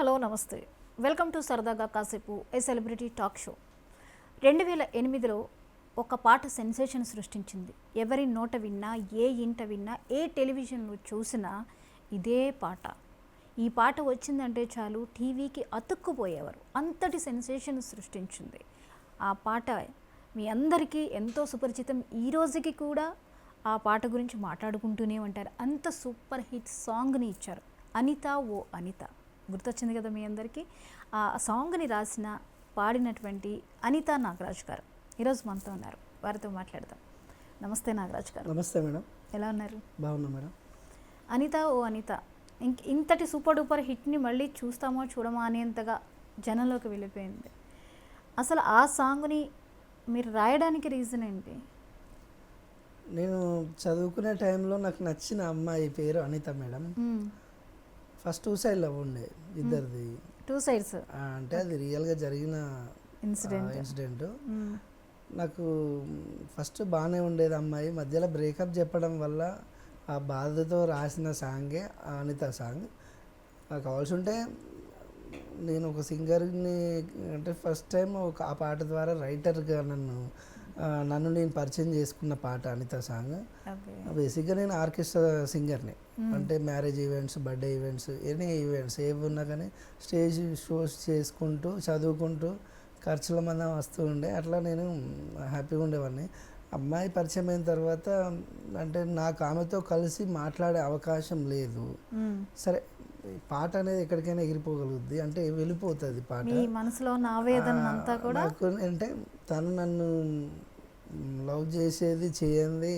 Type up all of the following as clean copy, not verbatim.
Hello నమస్తే. Welcome to సరదాగా కాసేపు ఏ సెలబ్రిటీ టాక్ షో. 2008లో ఒక పాట సెన్సేషన్ సృష్టించింది. ఎవరి నోట విన్నా, ఏ ఇంట విన్నా, ఏ టెలివిజన్లో చూసినా ఇదే పాట. ఈ పాట వచ్చిందంటే చాలు టీవీకి అతుక్కుపోయేవారు. అంతటి సెన్సేషన్ సృష్టించింది ఆ పాట. మీ అందరికీ ఎంతో సుపరిచితం. ఈ రోజుకి కూడా ఆ పాట గురించి మాట్లాడుకుంటూనే ఉంటారు. అంత సూపర్ హిట్ సాంగ్ని ఇచ్చారు. అనిత ఓ అనిత గుర్తొచ్చింది కదా మీ అందరికీ. ఆ సాంగ్ని రాసిన పాడినటువంటి అనిత నాగరాజ్ గారు ఈరోజు మనతో ఉన్నారు. వారితో మాట్లాడదాం. నమస్తే నాగరాజ్ గారు. నమస్తే మేడం. ఎలా ఉన్నారు? బాగున్నా మేడం. అనిత ఓ అనిత ఇంతటి సూపర్ డూపర్ హిట్ని మళ్ళీ చూస్తామో చూడమో అనేంతగా జనంలోకి వెళ్ళిపోయింది. అసలు ఆ సాంగ్ని మీరు రాయడానికి రీజన్ ఏంటి? నేను చదువుకునే టైంలో నాకు నచ్చిన అమ్మాయి పేరు Anitha madam. First 2 side love ఉండే ఇద్దరిది. 2 సైడ్స్ అంటే అది రియల్గా జరిగిన ఇన్సిడెంట్. నాకు ఫస్ట్ బాగానే ఉండేది అమ్మాయి. మధ్యలో బ్రేకప్ చెప్పడం వల్ల ఆ బాధతో రాసిన సాంగే అనిత సాంగ్. నాకు కావాల్సి ఉంటే నేను ఒక సింగర్ని, అంటే ఫస్ట్ టైం ఆ పాట ద్వారా రైటర్గా నన్ను నేను పరిచయం చేసుకున్న పాట అనిత సాంగ్. బేసిక్గా నేను ఆర్కెస్ట్రా సింగర్ని. అంటే marriage events, birthday events, any events ఏవి ఉన్నా కానీ స్టేజ్ షోస్ చేసుకుంటూ చదువుకుంటూ ఖర్చుల మందం వస్తూ ఉండే. అట్లా నేను హ్యాపీగా ఉండేవాడిని. అమ్మాయి పరిచయం అయిన తర్వాత అంటే నాకు ఆమెతో కలిసి మాట్లాడే అవకాశం లేదు. సరే, పాట అనేది ఎక్కడికైనా ఎగిరిపోగలుగుద్ది, అంటే వెళ్ళిపోతుంది పాట. మనసులో నా వేదన అంతా కూడా నాకు అంటే తను నన్ను లవ్ చేసేది చేయండి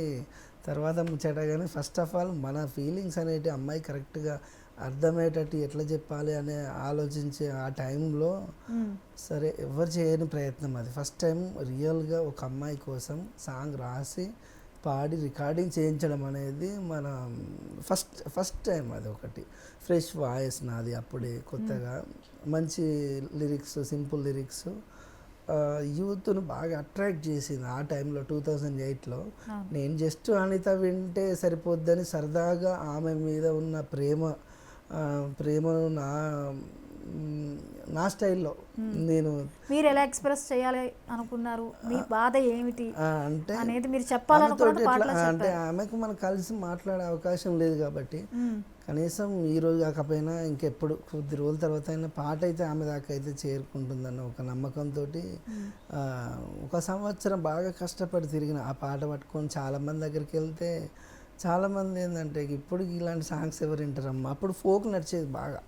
తర్వాత ముచ్చట. కానీ ఫస్ట్ ఆఫ్ ఆల్ మన ఫీలింగ్స్ అనేవి అమ్మాయి కరెక్ట్గా అర్థమయ్యేటట్టు ఎట్లా చెప్పాలి అనే ఆలోచించే ఆ టైంలో సరే ఎవరు చేయని ప్రయత్నం అది. ఫస్ట్ టైం రియల్గా ఒక అమ్మాయి కోసం సాంగ్ రాసి పాడి రికార్డింగ్ చేయించడం అనేది మన ఫస్ట్ టైం. అది ఒకటి ఫ్రెష్ వాయిస్ నాది, అప్పుడే కొత్తగా మంచి లిరిక్స్, సింపుల్ లిరిక్స్ యూత్ను బాగా అట్రాక్ట్ చేసింది ఆ టైంలో 2008లో. నేను జస్ట్ అనిత వింటే సరిపోద్దని సరదాగా ఆమె మీద ఉన్న ప్రేమను నా స్టైల్లో మీరు ఎలా ఎక్స్ప్రెస్ చేయాలి అనుకున్నారు? మీ బాధ ఏమిటి అంటే అనేది మీరు చెప్పాలనుకున్నారు. అంటే ఆమెకు మనం కలిసి మాట్లాడే అవకాశం లేదు కాబట్టి కనీసం ఈ రోజు కాకపోయినా ఇంకెప్పుడు కొద్ది రోజుల తర్వాత అయినా పాట అయితే ఆమె దాకా అయితే చేరుకుంటుందన్న ఒక నమ్మకంతో 1 సంవత్సరం బాగా కష్టపడి తిరిగిన ఆ పాట పట్టుకొని చాలామంది దగ్గరికి వెళ్తే చాలామంది ఏంటంటే ఇప్పుడు ఇలాంటి సాంగ్స్ ఎవరు వింటారమ్మా. అప్పుడు ఫోక్ నడిచేది బాగా.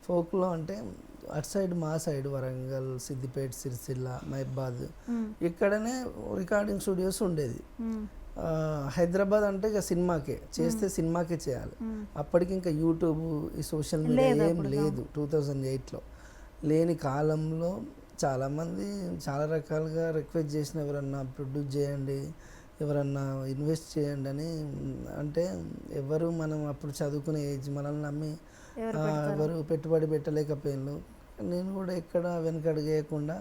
ఫోక్లో అంటే అటు సైడ్ మా సైడ్ వరంగల్, సిద్దిపేట, సిరిసిల్ల, మహబాద్ ఇక్కడనే రికార్డింగ్ స్టూడియోస్ ఉండేది. హైదరాబాద్ అంటే ఇక సినిమాకే చేస్తే సినిమాకే చేయాలి. అప్పటికి ఇంకా యూట్యూబ్, ఈ సోషల్ మీడియా ఏం లేదు. 2008లో లేని కాలంలో చాలామంది చాలా రకాలుగా రిక్వెస్ట్ చేసిన, ఎవరన్నా ప్రొడ్యూస్ చేయండి, ఎవరన్నా ఇన్వెస్ట్ చేయండి అని. అంటే ఎవరు మనం అప్పుడు చదువుకునే ఏజ్, మనల్ని నమ్మి ఎవరు పెట్టుబడి పెట్టలేకపోయాను. నేను కూడా ఎక్కడ వెనకడుగేయకుండా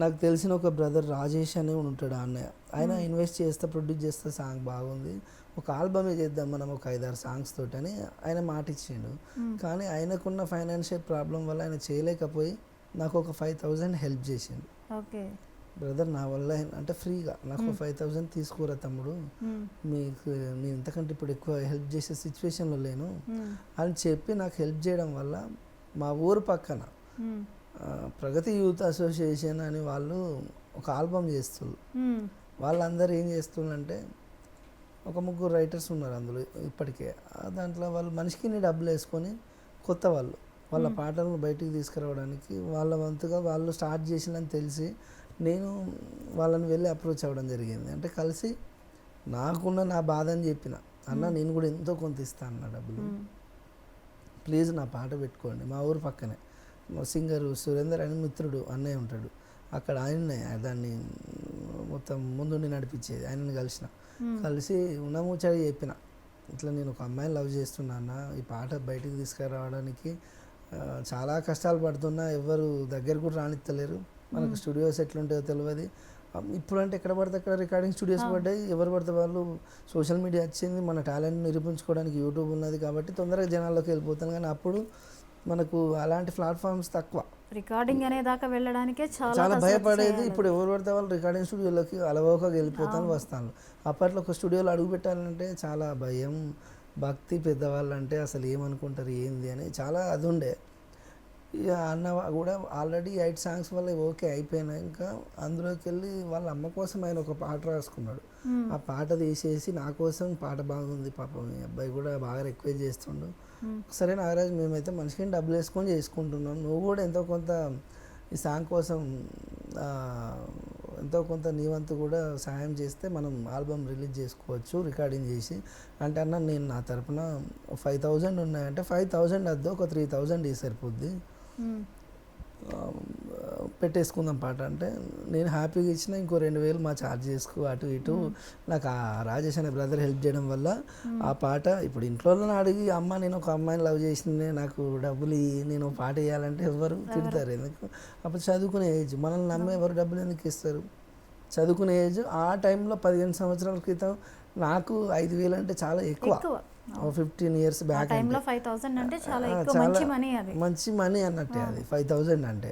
నాకు తెలిసిన ఒక బ్రదర్ రాజేష్ అనే ఉంటాడు అన్నయ్య. ఆయన ఇన్వెస్ట్ చేస్తే, ప్రొడ్యూస్ చేస్తే సాంగ్ బాగుంది, ఒక ఆల్బమే చేద్దాం మనం ఒక 5-6 సాంగ్స్ తోటి అని ఆయన మాట ఇచ్చిండు. కానీ ఆయనకున్న ఫైనాన్షియల్ ప్రాబ్లం వల్ల ఆయన చేయలేకపోయి నాకు ఒక 5,000 హెల్ప్ చేసిండు. బ్రదర్ నా వల్ల అంటే ఫ్రీగా నాకు 5,000 తీసుకురా తమ్ముడు, మీకు నేను ఇంతకంటే ఇప్పుడు ఎక్కువ హెల్ప్ చేసే సిచ్యువేషన్లో లేను అని చెప్పి నాకు హెల్ప్ చేయడం వల్ల మా ఊరు పక్కన ప్రగతి యూత్ అసోసియేషన్ అని వాళ్ళు ఒక ఆల్బమ్ చేస్తున్నారు. వాళ్ళందరూ ఏం చేస్తున్నారంటే ఒక 3 రైటర్స్ ఉన్నారు అందులో ఇప్పటికే. దాంట్లో వాళ్ళు మనిషికి డబ్బులు వేసుకొని కొత్త వాళ్ళ పాటలను బయటికి తీసుకురావడానికి వాళ్ళ వంతుగా వాళ్ళు స్టార్ట్ చేసిందని తెలిసి నేను వాళ్ళని వెళ్ళి అప్రోచ్ అవ్వడం జరిగింది. అంటే కలిసి నాకున్న నా బాధ అని చెప్పిన, అన్న నేను కూడా ఎంతో కొంత ఇస్తాను అన్న డబ్బులు, ప్లీజ్ నా పాట పెట్టుకోండి. మా ఊరు పక్కనే సింగరు సురేందర్ అని మిత్రుడు అన్నయ్య ఉంటాడు, అక్కడ ఆయన్నే దాన్ని మొత్తం ముందుండి నడిపించేది. ఆయనని కలిసి ఉన్న ముచ్చట చెప్పిన, ఇట్లా నేను ఒక అమ్మాయిని లవ్ చేస్తున్నా అన్న, ఈ పాట బయటికి తీసుకురావడానికి చాలా కష్టాలు పడుతున్నా, ఎవరు దగ్గర కూడా రానిత్తలేరు, మనకు స్టూడియోస్ ఎట్లుంటాయో తెలియదు. ఇప్పుడు అంటే ఎక్కడ పడితే అక్కడ రికార్డింగ్ స్టూడియోస్ పడ్డాయి, ఎవరు పడితే వాళ్ళు, సోషల్ మీడియా వచ్చింది, మన టాలెంట్ నిరూపించుకోవడానికి యూట్యూబ్ ఉన్నది కాబట్టి తొందరగా జనాల్లోకి వెళ్ళిపోతాను. కానీ అప్పుడు మనకు అలాంటి ప్లాట్ఫామ్స్ తక్కువ. రికార్డింగ్ అనే దాకా వెళ్ళడానికే చాలా చాలా కసరత్తు భయపడేది. చేయాలి. ఇప్పుడు ఎవరు పడితే వాళ్ళు రికార్డింగ్ స్టూడియోలోకి అలవోకగా వెళ్ళిపోతాను వస్తాను. అప్పట్లో ఒక స్టూడియోలో అడుగు పెట్టాలంటే చాలా భయం, భక్తి, పెద్దవాళ్ళు అంటే అసలు ఏమనుకుంటారు ఏంది అని చాలా అది ఉండే. ఇక అన్న కూడా ఆల్రెడీ 8 సాంగ్స్ వల్ల ఓకే అయిపోయినాయి. ఇంకా అందులోకి వెళ్ళి వాళ్ళ అమ్మ కోసం ఆయన ఒక పాట రాసుకున్నాడు. ఆ పాట తీసేసి నా కోసం పాట బాగుంది పాపం ఈ అబ్బాయి కూడా బాగా రిక్వెస్ట్ చేస్తుండు. సరే నాగరాజ్ మేమైతే మనిషికి డబ్బులు వేసుకొని చేసుకుంటున్నాం, నువ్వు కూడా ఎంతో కొంత ఈ సాంగ్ కోసం ఎంతో కొంత నీ వంతు కూడా సహాయం చేస్తే మనం ఆల్బమ్ రిలీజ్ చేసుకోవచ్చు రికార్డింగ్ చేసి అంటే అన్న నేను నా తరపున 5,000 ఉన్నాయంటే 5,000 వద్దు ఒక 3,000 సరిపోద్ది పెట్టేసుకుందాం పాట అంటే నేను హ్యాపీగా ఇచ్చిన ఇంకో 2,000 మా ఛార్జ్ చేసుకో అటు ఇటు. నాకు ఆ రాజేష్ అనే బ్రదర్ హెల్ప్ చేయడం వల్ల ఆ పాట ఇప్పుడు ఇంట్లో అడిగి అమ్మ నేను ఒక అమ్మాయిని లవ్ చేసిందే నాకు డబ్బులు నేను పాట వేయాలంటే ఎవరు తిడతారు. ఎందుకు అప్పుడు చదువుకునే ఏజ్, మనల్ని నమ్మే ఎవరు డబ్బులు ఎందుకు ఇస్తారు. చదువుకునే ఏజ్ ఆ టైంలో 15 సంవత్సరాల క్రితం నాకు 5,000 అంటే చాలా ఎక్కువ. 15 years బ్యాక్ టైంలో 5,000 అంటే చాలా ఎక్కువ, మంచి మనీ అది, మంచి మనీ అన్నట్టే అది 5,000 అంటే.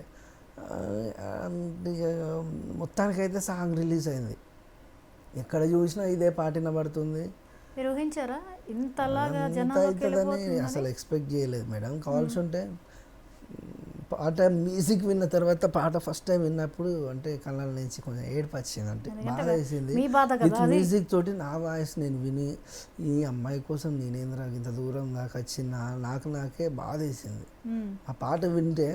మొత్తానికైతే సాంగ్ రిలీజ్ అయింది, ఎక్కడ చూసినా ఇదే పాట వినబడుతుంది. మీరు ఊహించారా ఇంతలాగా ఇంత జనాల్లోకి అవుతుందని వెళ్ళిపోతుందని? అసలు ఎక్స్పెక్ట్ చేయలేదు మేడం. కావాల్సి ఉంటే పాట మ్యూజిక్ విన్న తర్వాత పాట ఫస్ట్ టైం విన్నప్పుడు అంటే కళ్ళ నుంచి కొంచెం ఏడుపు వచ్చింది, అంటే బాగా వేసింది. మీ బాధ కదా విత్ అది. మ్యూజిక్ తోటి నా వాయిస్ నేను విని ఈ అమ్మాయి కోసం నేనేంద్రా ఇంత దూరం దాకా వచ్చిన నాకే బాధ వేసింది. ఆ పాట వింటే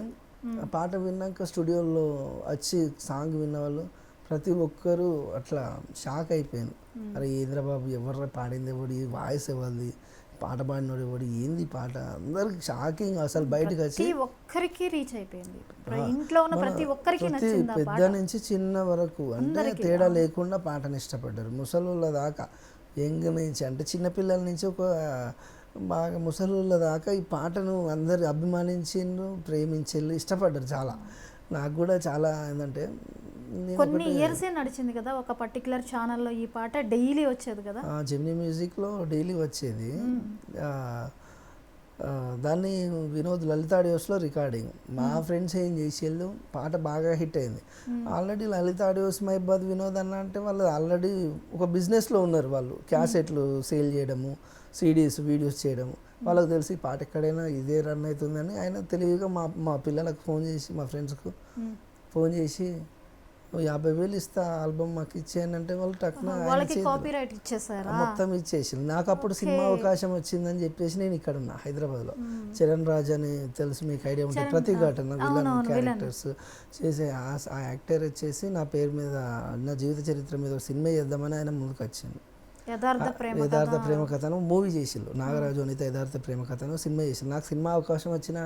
ఆ పాట విన్నాక స్టూడియోలో వచ్చి సాంగ్ విన్న వాళ్ళు ప్రతి ఒక్కరూ అట్లా షాక్ అయిపోయాను. అరే ఇంద్రబాబు ఎవర్రా పాడింది, ఎవడు ఈ వాయిస్ ఎవరిది, పాట పాడినోడు ఎవడు, ఏంది పాట, అందరికి షాకింగ్. అసలు బయటకు వచ్చి ప్రతి ఒక్కరికి రీచ్ అయిపోయింది, ఇంట్లో ఉన్న ప్రతి ఒక్కరికి నచ్చింది ఆ పెద్ద పాట. నుంచి చిన్న వరకు అంటే తేడా లేకుండా పాటను ఇష్టపడ్డారు. ముసలోళ్ళ దాకా యంగ్ నుంచి అంటే చిన్నపిల్లల నుంచి ఒక బాగా ముసలోళ్ళ దాకా ఈ పాటను అందరు అభిమానించిండ్రు, ప్రేమించిండ్రు, ఇష్టపడ్డారు చాలా. నాకు కూడా చాలా ఏంటంటే కొన్ని ఇయర్స్ నడిచింది కదా ఒక పర్టికులర్ ఛానల్లో ఈ పాట డైలీ వచ్చేది కదా, జెమినీ మ్యూజిక్లో డైలీ వచ్చేది. దాన్ని వినోద్ లలిత ఆడియోస్లో రికార్డింగ్. మా ఫ్రెండ్స్ ఏం చేసేళ్ళు పాట బాగా హిట్ అయింది. ఆల్రెడీ లలిత ఆడియోస్ మైబాద్ వినోద్ అన్న అంటే వాళ్ళు ఆల్రెడీ ఒక బిజినెస్లో ఉన్నారు. వాళ్ళు క్యాసెట్లు సేల్ చేయడము, CDs వీడియోస్ చేయడము. వాళ్ళకి తెలిసి పాట ఎక్కడైనా ఇదే రన్ అవుతుందని ఆయన తెలివిగా మా పిల్లలకు ఫోన్ చేసి, మా ఫ్రెండ్స్కు ఫోన్ చేసి 50,000 ఇస్తా ఆల్బమ్ మాకు ఇచ్చేయనంటే వాళ్ళు టక్కున కాపీరైట్ ఇచ్చేసారా, మొత్తం ఇచ్చేసి. నాకు అప్పుడు సినిమా అవకాశం వచ్చిందని చెప్పేసి నేను ఇక్కడ ఉన్నా హైదరాబాద్లో. చరణ్ రాజ్ అని తెలుసు మీకు, ఐడియా ఉంటుంది, ప్రతిఘటన విలన్ క్యారెక్టర్స్ చేసే ఆ యాక్టర్ వచ్చేసి నా పేరు మీద నా జీవిత చరిత్ర మీద ఒక సినిమా చేద్దామని ఆయన ముందుకు వచ్చింది. యథార్థ ప్రేమ కథను మూవీ చేసిళ్ళు, నాగరాజు అనిత యథార్థ ప్రేమ కథను సినిమా చేసిళ్ళు. నాకు సినిమా అవకాశం వచ్చిన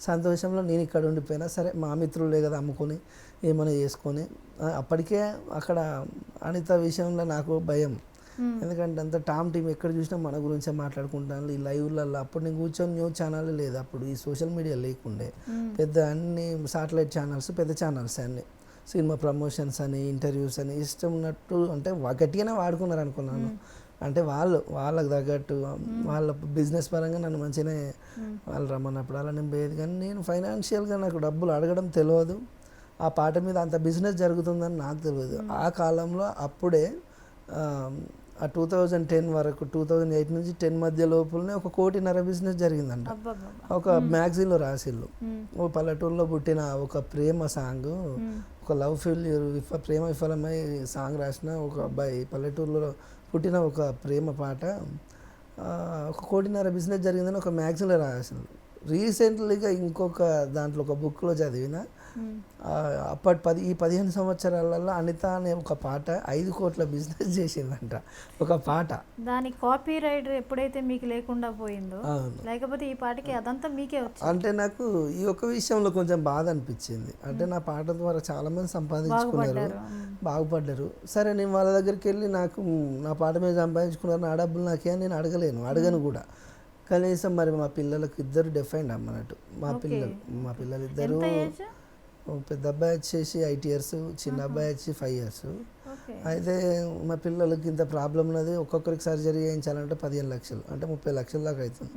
సంతోషంలో నేను ఇక్కడ ఉండిపోయినా సరే మా మిత్రులే కదా అమ్ముకొని ఏమైనా చేసుకొని. అప్పటికే అక్కడ అనిత విషయంలో నాకు భయం, ఎందుకంటే అంత టామ్ టీమ్ ఎక్కడ చూసినా మన గురించే మాట్లాడుకుంటాను ఈ లైవ్లలో. అప్పుడు నేను కూర్చొని న్యూస్ ఛానల్ లేదు, అప్పుడు ఈ సోషల్ మీడియా లేకుండే. పెద్ద అన్ని సాటిలైట్ ఛానల్స్, పెద్ద ఛానల్స్ అన్నీ సినిమా ప్రమోషన్స్ అని, ఇంటర్వ్యూస్ అని ఇష్టం ఉన్నట్టు అంటే గట్టిగానే వాడుకున్నారు అనుకున్నాను. అంటే వాళ్ళకి తగ్గట్టు వాళ్ళ బిజినెస్ పరంగా నన్ను మంచిగానే వాళ్ళు రమ్మన్నప్పుడు అలా నేను పోయేది. కానీ నేను ఫైనాన్షియల్గా నాకు డబ్బులు అడగడం తెలియదు, ఆ పాట మీద అంత బిజినెస్ జరుగుతుందని నాకు తెలియదు. ఆ కాలంలో అప్పుడే ఆ 2010 వరకు 2008 నుంచి 10 మధ్య లోపలనే 1.5 కోటి బిజినెస్ జరిగిందంట. ఒక మ్యాగజైన్లో రాసిళ్ళు, ఓ పల్లెటూరులో పుట్టిన ఒక ప్రేమ సాంగ్, ఒక లవ్ ఫెయిల్యూర్ ప్రేమ విఫలమై సాంగ్ రాసిన ఒక అబ్బాయి, పల్లెటూరులో పుట్టిన ఒక ప్రేమ పాట 1.5 కోటి బిజినెస్ జరిగిందని ఒక మ్యాగజైన్లో రాసిళ్ళు. రీసెంట్లీగా ఇంకొక దాంట్లో ఒక బుక్లో చదివిన అప్పటి ఈ 15 సంవత్సరాలలో అనిత అనే ఒక పాట 5 కోట్ల బిజినెస్ చేసిందంట ఒక పాట. దాని కాపీ రైట్ ఎప్పుడైతే మీకు లేకుండా పోయిందో, లేకపోతే ఈ పాటకి అదంతా మీకే వచ్చింది. అంటే నాకు ఈ ఒక్క విషయంలో కొంచెం బాధ అనిపించింది. అంటే నా పాట ద్వారా చాలా మంది సంపాదించుకున్నారు, బాగుపడ్డారు. సరే నేను వాళ్ళ దగ్గరికి వెళ్ళి నాకు నా పాట మీద సంపాదించుకున్నారు, నా డబ్బులు నాకే నేను అడగను కూడా. కనీసం మరి మా పిల్లలకు ఇద్దరు డిఫైండ్ అమ్మన్నట్టు. మా పిల్లలు ఇద్దరు, పెద్ద అబ్బాయి వచ్చేసి 8 years, చిన్న అబ్బాయి వచ్చి 5 years. అయితే మా పిల్లలకి ఇంత ప్రాబ్లం ఉన్నది, ఒక్కొక్కరికి సర్జరీ చేయించాలంటే 15 లక్షలు, అంటే 30 లక్షల దాకా అవుతుంది.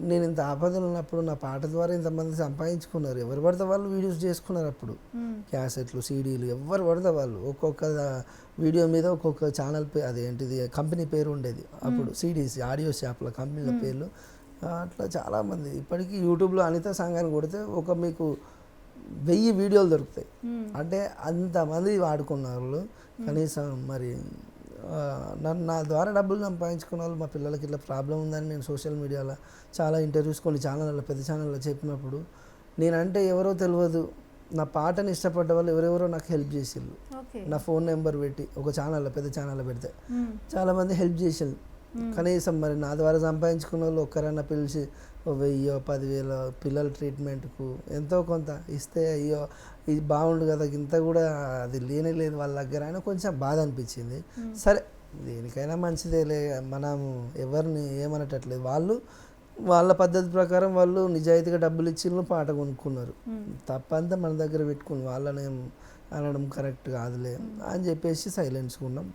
నేను ఇంత ఆపదలు ఉన్నప్పుడు నా పాట ద్వారా ఇంతమంది సంపాదించుకున్నారు. ఎవరు పడితే వాళ్ళు వీడియోస్ చేసుకున్నారు అప్పుడు. క్యాసెట్లు, సీడీలు ఎవరు పడితే వాళ్ళు. ఒక్కొక్క వీడియో మీద ఒక్కొక్క ఛానల్ అదేంటిది కంపెనీ పేరు ఉండేది అప్పుడు. సీడీస్ ఆడియో షాప్ల కంపెనీల పేర్లు. అట్లా చాలామంది ఇప్పటికీ యూట్యూబ్లో అనిత సాంగ్ అని కొడితే మీకు 1000 వీడియోలు దొరుకుతాయి. అంటే అంతమంది వాడుకున్న వాళ్ళు. కనీసం మరి నా ద్వారా డబ్బులు సంపాదించుకున్న వాళ్ళు, మా పిల్లలకి ఇట్లా ప్రాబ్లం ఉందని నేను సోషల్ మీడియాలో చాలా ఇంటర్వ్యూస్ కొన్ని ఛానళ్ళలో పెద్ద ఛానల్లో చెప్పినప్పుడు నేనంటే ఎవరో తెలియదు, నా పాటని ఇష్టపడ్డ వాళ్ళు ఎవరెవరో నాకు హెల్ప్ చేసిళ్ళు. నా ఫోన్ నెంబర్ పెట్టి ఒక ఛానల్లో పెద్ద ఛానల్లో పెడితే చాలామంది హెల్ప్ చేసిళ్ళు. కనీసం మరి నా ద్వారా సంపాదించుకున్న వాళ్ళు ఒక్కరన్నా పిలిచి 1000 10,000 పిల్లల ట్రీట్మెంట్కు ఎంతో కొంత ఇస్తే అయ్యో ఇది బాగుండు కదా, ఇంత కూడా అది లేనే లేదు వాళ్ళ దగ్గర అని కొంచెం బాధ అనిపించింది. సరే దేనికైనా మంచిదేలే, మనం ఎవరిని ఏమనట్లేదు. వాళ్ళ పద్ధతి ప్రకారం వాళ్ళు నిజాయితీగా డబ్బులు ఇచ్చి పాట కొనుక్కున్నారు. తప్పంతా మన దగ్గర పెట్టుకుని వాళ్ళని అనడం కరెక్ట్ కాదులే అని చెప్పేసి సైలెన్స్గా ఉన్నాం.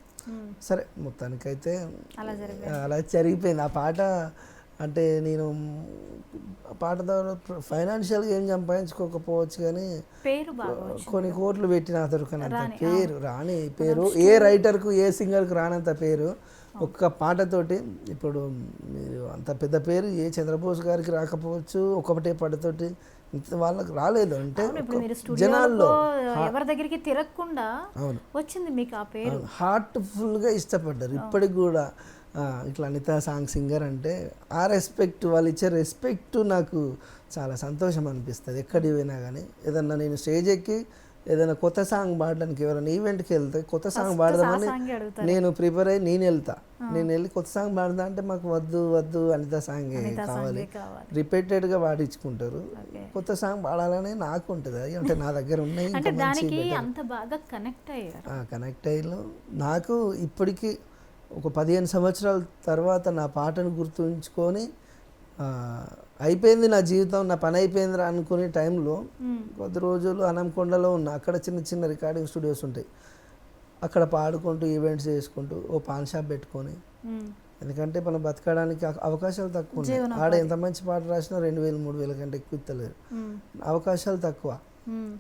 సరే మొత్తానికైతే అలా జరిగిపోయింది. ఆ పాట అంటే నేను పాట ద్వారా ఫైనాన్షియల్గా ఏం సంపాదించుకోకపోవచ్చు కానీ కొన్ని కోట్లు పెట్టిన దొరకనంత పేరు రాని పేరు, ఏ రైటర్కు ఏ సింగర్కు రానంత పేరు ఒక్క పాటతోటి. ఇప్పుడు మీరు అంత పెద్ద పేరు ఏ చంద్రబోస్ గారికి రాకపోవచ్చు, ఒకటే పాటతోటి వాళ్ళకి రాలేదు. అంటే జనాల్లో ఎవరి దగ్గరికి తిరగకుండా వచ్చింది మీకు ఆ పేరు. హార్ట్ఫుల్గా ఇష్టపడ్డారు ఇప్పటికి కూడా. ఇట్లా అనిత సాంగ్ సింగర్ అంటే ఆ రెస్పెక్ట్, వాళ్ళు ఇచ్చే రెస్పెక్ట్ నాకు చాలా సంతోషం అనిపిస్తుంది. ఎక్కడికి పోయినా కానీ ఏదన్నా నేను స్టేజ్ ఎక్కి ఏదైనా కొత్త సాంగ్ పాడడానికి ఎవరైనా ఈవెంట్కి వెళ్తే కొత్త సాంగ్ పాడదామని నేను ప్రిపేర్ అయ్యి నేను వెళ్తా. నేను వెళ్ళి కొత్త సాంగ్ పాడదా అంటే మాకు వద్దు అనిత సాంగ్ కావాలి, రిపీటెడ్గా పాడించుకుంటారు. కొత్త సాంగ్ పాడాలని నాకు ఉంటుంది. అంటే నా దగ్గర ఉన్నాయి, కనెక్ట్ అయ్యి నాకు ఇప్పటికీ ఒక 15 సంవత్సరాల తర్వాత నా పాటను గుర్తుంచుకొని అయిపోయింది నా జీవితం, నా పని అయిపోయిందిరా అనుకునే టైంలో కొద్ది రోజులు అనంకొండలో ఉన్నా. అక్కడ చిన్న చిన్న రికార్డింగ్ స్టూడియోస్ ఉంటాయి. అక్కడ పాడుకుంటూ ఈవెంట్స్ చేసుకుంటూ ఓ పాన్ షాప్ పెట్టుకొని, ఎందుకంటే మనం బతకడానికి అవకాశాలు తక్కువ ఉన్నాయి. ఆడ ఎంత మంచి పాట రాసినా 2,000 3,000 కంటే ఎక్కువ ఇస్తలేరు, అవకాశాలు తక్కువ.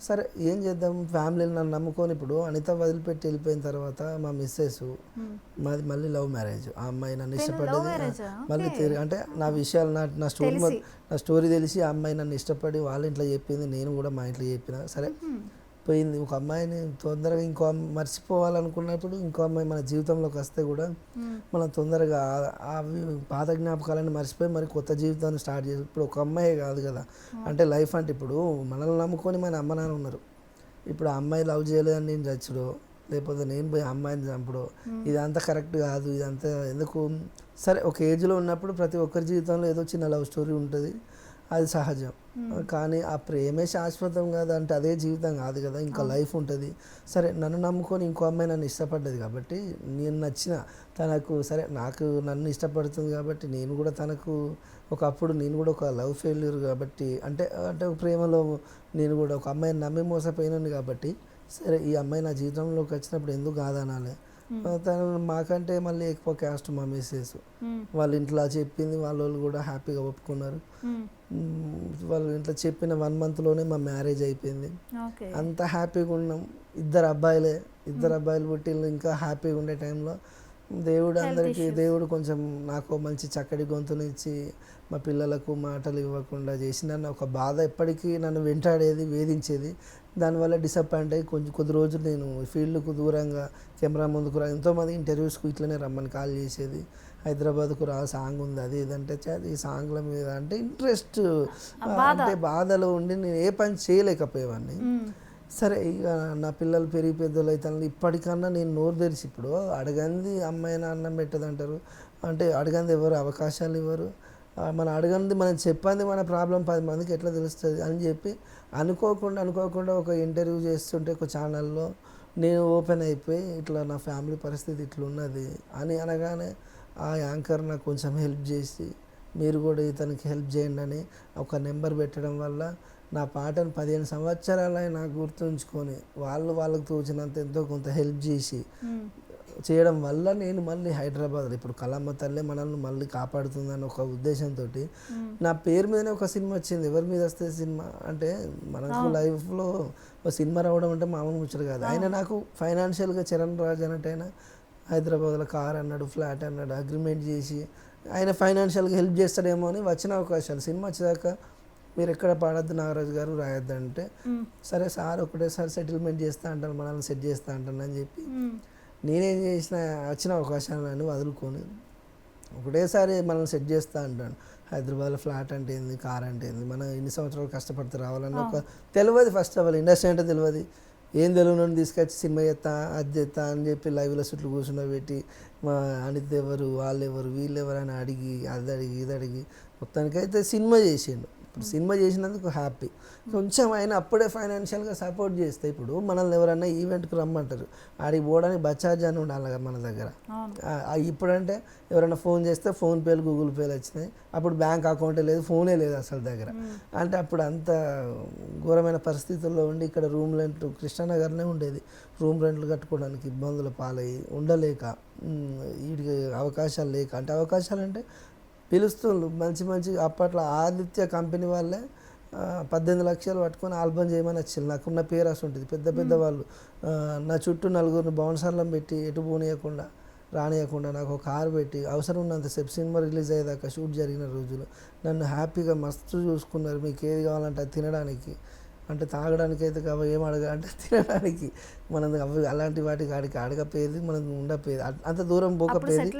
సరే ఏం చేద్దాం, ఫ్యామిలీని నన్ను నమ్ముకొని. ఇప్పుడు అనిత వదిలిపెట్టి వెళ్ళిపోయిన తర్వాత మా మిస్సెస్, మాది మళ్ళీ లవ్ మ్యారేజ్. ఆ అమ్మాయి నన్ను ఇష్టపడ్డది మళ్ళీ అంటే నా విషయాలు నా స్టోరీ తెలిసి ఆ అమ్మాయి నన్ను ఇష్టపడి వాళ్ళ ఇంట్లో చెప్పింది, నేను కూడా మా ఇంట్లో చెప్పిన. సరే పోయింది. ఒక అమ్మాయిని తొందరగా ఇంకో మర్చిపోవాలనుకున్నప్పుడు ఇంకో అమ్మాయి మన జీవితంలోకి వస్తే కూడా మనం తొందరగా అవి పాత జ్ఞాపకాలను మర్చిపోయి మరి కొత్త జీవితాన్ని స్టార్ట్ చేసి. ఇప్పుడు ఒక అమ్మాయి కాదు కదా, అంటే లైఫ్ అంటే ఇప్పుడు మనల్ని నమ్ముకొని మన అమ్మ నాన్న ఉన్నారు. ఇప్పుడు ఆ అమ్మాయి లవ్ చేయలేదని నేను చచ్చుడో, లేకపోతే నేను పోయి అమ్మాయిని చంపడో, ఇదంతా కరెక్ట్ కాదు. ఇదంతా ఎందుకు? సరే ఒక ఏజ్లో ఉన్నప్పుడు ప్రతి ఒక్కరి జీవితంలో ఏదో చిన్న లవ్ స్టోరీ ఉంటుంది, అది సహజం. కానీ ఆ ప్రేమే శాశ్వతం కాదు, అంటే అదే జీవితం కాదు కదా, ఇంకా లైఫ్ ఉంటుంది. సరే నన్ను నమ్ముకొని ఇంకో అమ్మాయి నన్ను ఇష్టపడ్డది కాబట్టి నేను నచ్చిన తనకు, సరే నాకు నన్ను ఇష్టపడుతుంది కాబట్టి నేను కూడా తనకు ఒకప్పుడు నేను కూడా ఒక లవ్ ఫెయిల్యూర్ కాబట్టి అంటే ప్రేమలో నేను కూడా ఒక అమ్మాయిని నమ్మి మోసపోయినాను కాబట్టి, సరే ఈ అమ్మాయి నా జీవితంలోకి వచ్చినప్పుడు ఎందుకు కాదనాలి. తను మాకంటే మళ్ళీ ఎక్కువ క్యాస్ట్ మా మిస్సెస్, వాళ్ళ ఇంట్లో చెప్పింది వాళ్ళు కూడా హ్యాపీగా ఒప్పుకున్నారు. వాళ్ళు ఇంట్లో చెప్పిన 1 monthలోనే మా మ్యారేజ్ అయిపోయింది. అంత హ్యాపీగా ఉన్నాం. ఇద్దరు అబ్బాయిలు పుట్టిళ్ళు. ఇంకా హ్యాపీగా ఉండే టైంలో దేవుడు కొంచెం నాకు మంచి చక్కటి గొంతునిచ్చి మా పిల్లలకు మాటలు ఇవ్వకుండా చేసి నన్ను ఒక బాధ ఎప్పటికీ నన్ను వెంటాడేది, వేధించేది. దానివల్ల డిసప్పాయింట్ అయ్యి కొద్ది రోజులు నేను ఫీల్డ్కు దూరంగా కెమెరా ముందుకు ఎంతోమంది ఇంటర్వ్యూస్కు ఇట్లనే రమ్మని కాల్ చేసేది. హైదరాబాద్కు సాంగ్ ఉంది అది ఇదంటే ఈ సాంగ్ల మీద అంటే ఇంట్రెస్ట్, అంటే బాధలో ఉండి నేను ఏ పని చేయలేకపోయేవాడిని. సరే ఇక నా పిల్లలు పెరిగి పెద్దలు అవుతాను. ఇప్పటికన్నా నేను నోరు తెరిచి ఇప్పుడు అడగంది అమ్మాయినా అన్నం పెట్టదంటారు, అంటే అడగంది ఎవరు అవకాశాలు ఇవ్వరు. మనం అడగంది మనం చెప్పంది మన ప్రాబ్లం 10 మందికి ఎట్లా తెలుస్తుంది అని చెప్పి అనుకోకుండా ఒక ఇంటర్వ్యూ చేస్తుంటే ఒక ఛానల్లో నేను ఓపెన్ అయిపోయి ఇట్లా నా ఫ్యామిలీ పరిస్థితి ఇట్లా ఉన్నది అని అనగానే ఆ యాంకర్ నాకు కొంచెం హెల్ప్ చేసి మీరు కూడా ఇతనికి హెల్ప్ చేయండి అని ఒక నెంబర్ పెట్టడం వల్ల నా పాటను 15 సంవత్సరాలు నాకు గుర్తుంచుకొని వాళ్ళకు తోచినంత ఎంతో కొంత హెల్ప్ చేసి చేయడం వల్ల నేను మళ్ళీ హైదరాబాద్లో ఇప్పుడు కళమ్మ తల్లే మనల్ని మళ్ళీ కాపాడుతుందని ఒక ఉద్దేశంతో నా పేరు మీదనే ఒక సినిమా వచ్చింది. ఎవరి మీద వస్తుంది సినిమా అంటే మనకు లైఫ్లో ఒక సినిమా రావడం అంటే మామూలు ముచ్చట కాదు. ఆయన నాకు ఫైనాన్షియల్గా చరణ్ రాజ్ అన్నట్టయినా హైదరాబాద్లో కార్ అన్నాడు, ఫ్లాట్ అన్నాడు, అగ్రిమెంట్ చేసి ఆయన ఫైనాన్షియల్గా హెల్ప్ చేస్తాడేమో అని వచ్చిన అవకాశాలు. సినిమా వచ్చేదాకా మీరు ఎక్కడ పాడద్దు నాగరాజు గారు రాయొద్దు అంటే సరే సార్ ఒకటేసారి సెటిల్మెంట్ చేస్తా అంటాను, మనల్ని సెట్ చేస్తా అంటాను అని చెప్పి నేనేం చేసిన వచ్చిన అవకాశాలను వదులుకొని ఒకటేసారి మనల్ని సెట్ చేస్తా అంటాను. హైదరాబాద్లో ఫ్లాట్ అంటే ఏంది, కార్ అంటే ఏంది, మనం ఎన్ని సంవత్సరాలు కష్టపడితే రావాలని ఒక తెలియదు. ఫస్ట్ ఆఫ్ ఆల్ ఇండస్ట్రీ అంటే తెలియదు. ఏం తెలియని తీసుకొచ్చి సినిమా చేస్తా అది చేస్తా అని చెప్పి లైవ్లో చుట్లు కూర్చుండబెట్టి మా అనిత్ ఎవరు, వాళ్ళు ఎవరు, వీళ్ళు ఎవరు అని అడిగి అది అడిగి ఇది అడిగి మొత్తానికైతే సినిమా చేసిండు. ఇప్పుడు సినిమా చేసినందుకు హ్యాపీ. కొంచెం ఆయన అప్పుడే ఫైనాన్షియల్గా సపోర్ట్ చేస్తే ఇప్పుడు మనల్ని ఎవరన్నా ఈవెంట్కి రమ్మంటారు, ఆడికి పోవడానికి బచార్జ్ అని ఉండాలి మన దగ్గర. ఇప్పుడంటే ఎవరైనా ఫోన్ చేస్తే ఫోన్పేలు గూగుల్ పేలు వచ్చినాయి. అప్పుడు బ్యాంక్ అకౌంటే లేదు, ఫోనే లేదు అసలు దగ్గర. అంటే అప్పుడు అంత ఘోరమైన పరిస్థితుల్లో ఉండి ఇక్కడ రూమ్ రెంట్ కృష్ణానగర్నే ఉండేది. రూమ్ రెంట్లు కట్టుకోవడానికి ఇబ్బందుల పాలయ్యి ఉండలేక వీటికి అవకాశాలు లేక, అంటే అవకాశాలు అంటే పిలుస్తుండ్రు మంచి మంచి. అప్పట్లో ఆదిత్య కంపెనీ వాళ్ళే 18 లక్షలు పట్టుకొని ఆల్బమ్ చేయమని వచ్చింది. నాకున్న పేరు అసలు ఉంటుంది. పెద్ద పెద్ద వాళ్ళు నా చుట్టూ నలుగురిని బౌన్సర్లను పెట్టి ఎటు పోనీయకుండా రానియకుండా నాకు ఒక కారు పెట్టి అవసరం ఉన్నంతసేపు సినిమా రిలీజ్ అయ్యేదాకా షూట్ జరిగిన రోజులు నన్ను హ్యాపీగా మస్తు చూసుకున్నారు. మీకు ఏది కావాలంటే అది తినడానికి, అంటే తాగడానికి అయితే కాబట్టి ఏం అడగా అంటే తినడానికి మనం అలాంటి వాటికి ఆడికి అడగపోయేది, మనం ఉండపోయేది. అంత దూరం పోకపోయేది.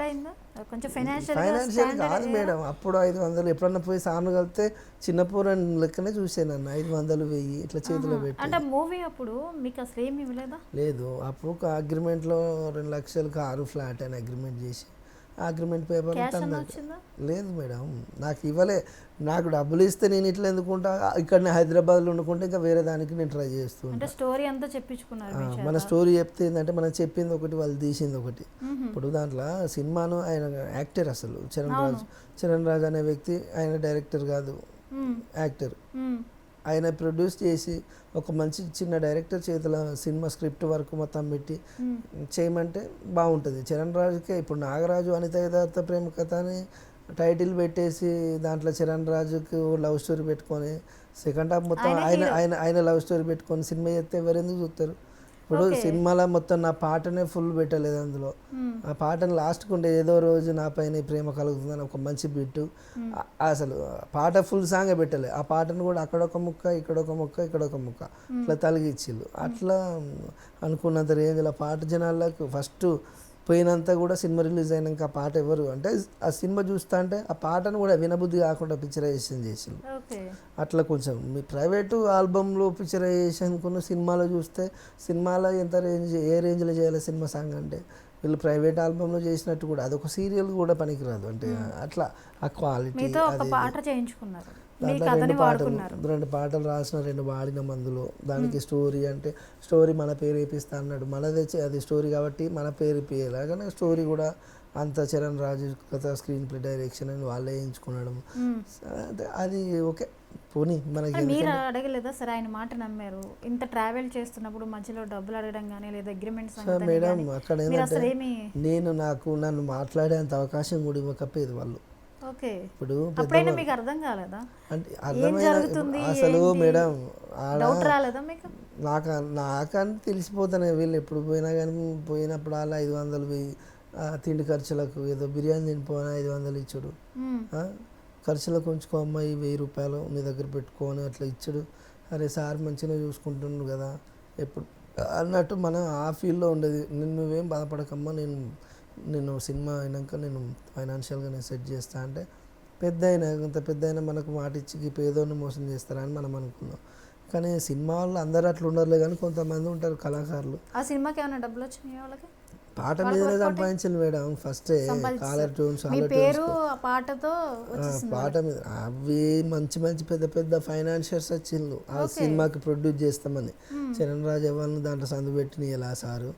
ఫైనాన్షియల్ కాదు మేడం, అప్పుడు 500 ఎప్పుడన్నా పోయి సార్లు కలిపితే చిన్న పూరని లెక్కనే చూసాను అన్న. 500 1000 ఇట్లా చేతిలో పెట్టి. అంటే మూవీ అప్పుడు మీకు అసలు ఏమి ఇవ్వలేదా? లేదు, అప్పుడు ఒక అగ్రిమెంట్లో 2 లక్షలు కారు ఫ్లాట్ అని అగ్రిమెంట్ చేసి అగ్రిమెంట్ పేపర్ లేదు మేడం, నాకు ఇవ్వలే. నాకు డబ్బులు ఇస్తే నేను ఇట్లా ఎందుకుంటా, ఇక్కడనే హైదరాబాద్లో వండుకుంటే ఇంకా వేరే దానికి నేను ట్రై చేస్తుంటా. స్టోరీ అంతా చెప్పించుకున్నారు. మన స్టోరీ చెప్తే ఏంటంటే మనం చెప్పింది ఒకటి, వాళ్ళు తీసింది ఒకటి. ఇప్పుడు దాంట్లో సినిమాను ఆయన యాక్టర్ అసలు చరణ్ రాజ్ అనే వ్యక్తి, ఆయన డైరెక్టర్ కాదు, యాక్టర్. ఆయన ప్రొడ్యూస్ చేసి ఒక మంచి చిన్న డైరెక్టర్ చేతుల సినిమా స్క్రిప్ట్ వరకు మొత్తం పెట్టి చేయమంటే బాగుంటుంది. చరణ్ రాజుకే ఇప్పుడు నాగరాజు అనిత యథార్థ ప్రేమ కథ అని టైటిల్ పెట్టేసి దాంట్లో చరణ్ రాజుకి లవ్ స్టోరీ పెట్టుకొని సెకండ్ హాఫ్ మొత్తం ఆయన లవ్ స్టోరీ పెట్టుకొని సినిమా చేస్తే ఎవరెందుకు చూస్తారు? ఇప్పుడు సినిమాలో మొత్తం నా పాటనే ఫుల్ పెట్టలేదు అందులో. ఆ పాటను లాస్ట్కి ఉండే ఏదో రోజు నా పైన ప్రేమ కలుగుతుందని ఒక మంచి బిట్టు, అసలు పాట ఫుల్ సాంగే పెట్టలే. ఆ పాటను కూడా అక్కడొక ముక్క ఇక్కడొక ముక్క ఇక్కడొక ముక్క ఇట్లా తలిగిచ్చిళ్ళు. అట్లా అనుకున్నంత రేంజ్లో పాట జనాలకు ఫస్ట్ పోయినంత కూడా సినిమా రిలీజ్ అయినాక ఆ పాట ఎవరు అంటే ఆ సినిమా చూస్తా అంటే ఆ పాటను కూడా వినబుద్ధి కాకుండా పిక్చరైజేషన్ చేసిండు. అట్లా కొంచెం మీ ప్రైవేటు ఆల్బంలో పిక్చరైజేషన్ కొన్న సినిమాలో చూస్తే సినిమాలో ఎంత రేంజ్ ఏ రేంజ్లో చేయాలి సినిమా సాంగ్ అంటే వీళ్ళు ప్రైవేట్ ఆల్బంలో చేసినట్టు కూడా అదొక సీరియల్ కూడా పనికిరాదు. అంటే అట్లా ఆ క్వాలిటీ. దాంట్లో 2 పాటలు రాసిన 2 పాడిన మందులో దానికి స్టోరీ అంటే స్టోరీ మన పేరు వేపిస్తా అన్నాడు. మనదే అది స్టోరీ కాబట్టి మన పేరు వేయాలి. కానీ స్టోరీ కూడా అంత చరణ్ రాజు కథ స్క్రీన్ ప్లే డైరెక్షన్ అని వాళ్ళే వేయించుకున్నాడు. అది ఓకే పోనీ మనకి. మీరు అడగలేదా సరే ఆయన మాట నమ్మారు, ఇంత ట్రావెల్ చేస్తున్నప్పుడు మధ్యలో డబ్బులు అడగడం కానీ లేదా అగ్రిమెంట్స్? మేడం అక్కడ ఏంటంటే నన్ను మాట్లాడేంత అవకాశం కూడా ఇవ్వకపోయేది వాళ్ళు. ఇప్పుడు మీకు అర్థం కాలేదా అంటే అర్థమైంది అసలు మేడం? నాకని తెలిసిపోతానే వీళ్ళు ఎప్పుడు పోయినా కానీ పోయినప్పుడు అలా 500 తిండి ఖర్చులకు ఏదో బిర్యానీ తినిపోయినా 500 ఇచ్చుడు, ఖర్చులకు ఉంచుకో అమ్మాయి 1000 రూపాయలు నీ దగ్గర పెట్టుకొని అట్లా ఇచ్చుడు. అరే సార్ మంచిగా చూసుకుంటుండు కదా ఎప్పుడు అన్నట్టు మనం ఆ ఫీల్డ్లో ఉండేది. నువ్వేం బాధపడకమ్మా, నేను సినిమా అయినాక నేను ఫైనాన్షియల్గా నేను సెట్ చేస్తా అంటే అంత పెద్ద అయినా మనకు మాట ఇచ్చి పేదోని మోసం చేస్తారా అని మనం అనుకున్నాం. కానీ సినిమా వాళ్ళు అందరూ అట్లా ఉండరులే, కానీ కొంతమంది ఉంటారు కళాకారులు. ఆ సినిమాకి ఏమైనా డబ్బులు వచ్చినాయి వాళ్ళకి? పాట మీదనే సంపాదించింది మేడం ఫస్టే. కాలర్ ట్యూన్స్ పాట మీద అవి మంచి మంచి పెద్ద పెద్ద ఫైనాన్షియర్స్ వచ్చిండ్రు ఆ సినిమాకి ప్రొడ్యూస్ చేస్తామని. చరణ్ రాజ్ ఎవరిని దాంట్లో సందు పెట్టిన ఇలా సారు.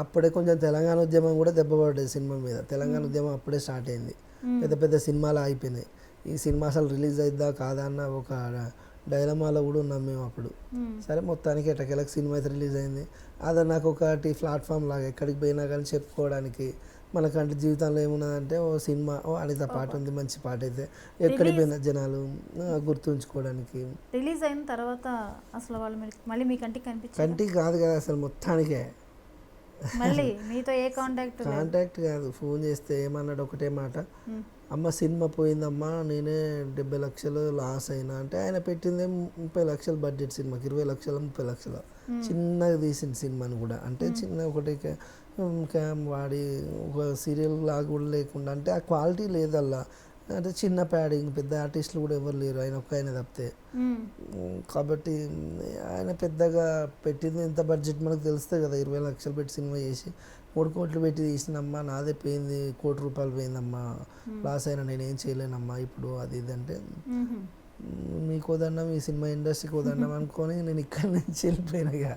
అప్పుడే కొంచెం తెలంగాణ ఉద్యమం కూడా దెబ్బపడ్డది సినిమా మీద. తెలంగాణ ఉద్యమం అప్పుడే స్టార్ట్ అయింది. పెద్ద పెద్ద సినిమాలు అయిపోయినాయి. ఈ సినిమా అసలు రిలీజ్ అయిద్దా కాదా అన్న ఒక డైలమాలో కూడా ఉన్నాం మేము అప్పుడు. సరే మొత్తానికి ఎట్టకేలకు సినిమా అయితే రిలీజ్ అయింది. అది నాకు ఒకటి ప్లాట్ఫామ్ లాగా ఎక్కడికి పోయినా కానీ చెప్పుకోవడానికి. మనకంటే జీవితంలో ఏమున్నదంటే ఓ సినిమా, ఓ అనిత పాట ఉంది, మంచి పాట అయితే ఎక్కడికి పోయినా జనాలు గుర్తుంచుకోవడానికి. రిలీజ్ అయిన తర్వాత అసలు వాళ్ళు మళ్ళీ మీ కంటికి కనిపించారు? కంటికి కాదు కదా అసలు, మొత్తానికే. మళ్ళీ మీతో ఏ కాంటాక్ట్ కాదు, ఫోన్ చేస్తే ఏమన్నాడు ఒకటే మాట, అమ్మ సినిమా పోయిందమ్మా, నేనే 70 లక్షలు లాస్ అయినా అంటే. ఆయన పెట్టిందే 30 లక్షలు బడ్జెట్ సినిమాకి, 20 లక్షలు 30 లక్షలు చిన్నగా తీసిన సినిమాని కూడా. అంటే చిన్న ఒకటి క్యామ్ వాడి ఒక సీరియల్ లాగా కూడా లేకుండా, అంటే ఆ క్వాలిటీ లేదల్లా. అంటే చిన్న ప్యాడింగ్, పెద్ద ఆర్టిస్టులు కూడా ఎవరు లేరు, ఆయన ఒక్క ఆయన తప్పితే. కాబట్టి ఆయన పెద్దగా పెట్టింది ఎంత బడ్జెట్ మనకు తెలుస్తుంది కదా. 20 లక్షలు పెట్టి సినిమా చేసి 3 కోట్లు పెట్టి తీసినమ్మా, నాదే పోయింది, ₹1 కోటి పోయిందమ్మా, లాస్ అయినా, నేనేం చేయలేనమ్మా ఇప్పుడు అది ఇది అంటే. మీకు వదన్నా, మీ సినిమా ఇండస్ట్రీకి వదన్నాం అనుకొని నేను ఇక్కడి నుంచి వెళ్ళిపోయినగా.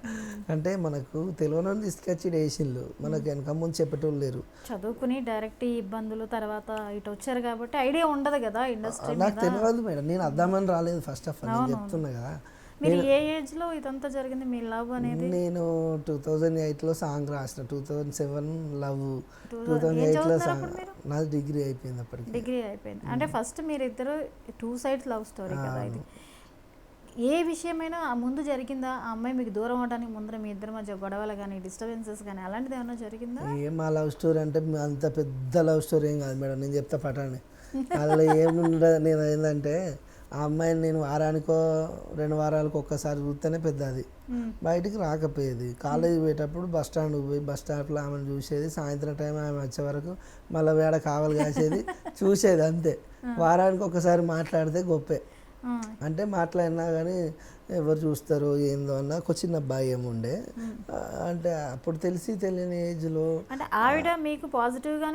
అంటే మనకు తెలియని తీసుకొచ్చి వేసిళ్ళు, మనకు వెనక ముందు చెప్పేటోళ్ళు లేరు. చదువుకుని డైరెక్ట్ ఇబ్బందులు, తర్వాత ఇటు వచ్చారు కాబట్టి ఐడియా ఉండదు కదా ఇండస్ట్రీ. నాకు తెలియదు మేడం, నేను అద్దామని రాలేదు ఫస్ట్ ఆఫ్ ఆల్, నేను చెప్తున్నా కదా. మీరు ఏ ఏజ్లో ఇదంతా జరిగింది మీ లవ్ అనేది? నేను 2008లో సాంగ్ రాసిన, 2007 లవ్, 2008లో సాంగ్. నాది డిగ్రీ అయిపోయింది అప్పటికి. డిగ్రీ అయిపోయింది అంటే ఫస్ట్ మీరు ఇద్దరు 2 సైడ్స్ లవ్ స్టోరీ కదా ఇది. ఏ విషయమైనా ముందు జరిగిందా? ఆ అమ్మాయి మీకు దూరం అవడానికి ముందర మీ ఇద్దరి మధ్య గొడవలు కానీ, డిస్టర్బెన్సెస్ కానీ అలాంటిది ఏమైనా జరిగిందా? మా లవ్ స్టోరీ అంటే అంత పెద్ద లవ్ స్టోరీ ఏం కాదు మేడం, నేను చెప్తా పటాన్ని. అందులో ఏముండదు. నేను ఏంటంటే ఆ అమ్మాయిని నేను వారానికో 2 వారాలకు ఒక్కసారి చూస్తేనే పెద్ద అది, బయటికి రాకపోయేది. కాలేజీ పోయేటప్పుడు బస్ స్టాండ్కి పోయి బస్ స్టాండ్లో ఆమెను చూసేది, సాయంత్రం టైం ఆమె వచ్చే వరకు మళ్ళీ వేడ కావలి కాసేది, చూసేది అంతే. వారానికి ఒకసారి మాట్లాడితే గొప్పే. అంటే మాట్లాడినా కానీ ఎవరు చూస్తారు ఏందో అన్న ఒక చిన్న భయం ఉండే. అంటే అప్పుడు తెలిసి తెలియని ఏజ్లో. అంటే ఆవిడ మీకు పాజిటివ్గా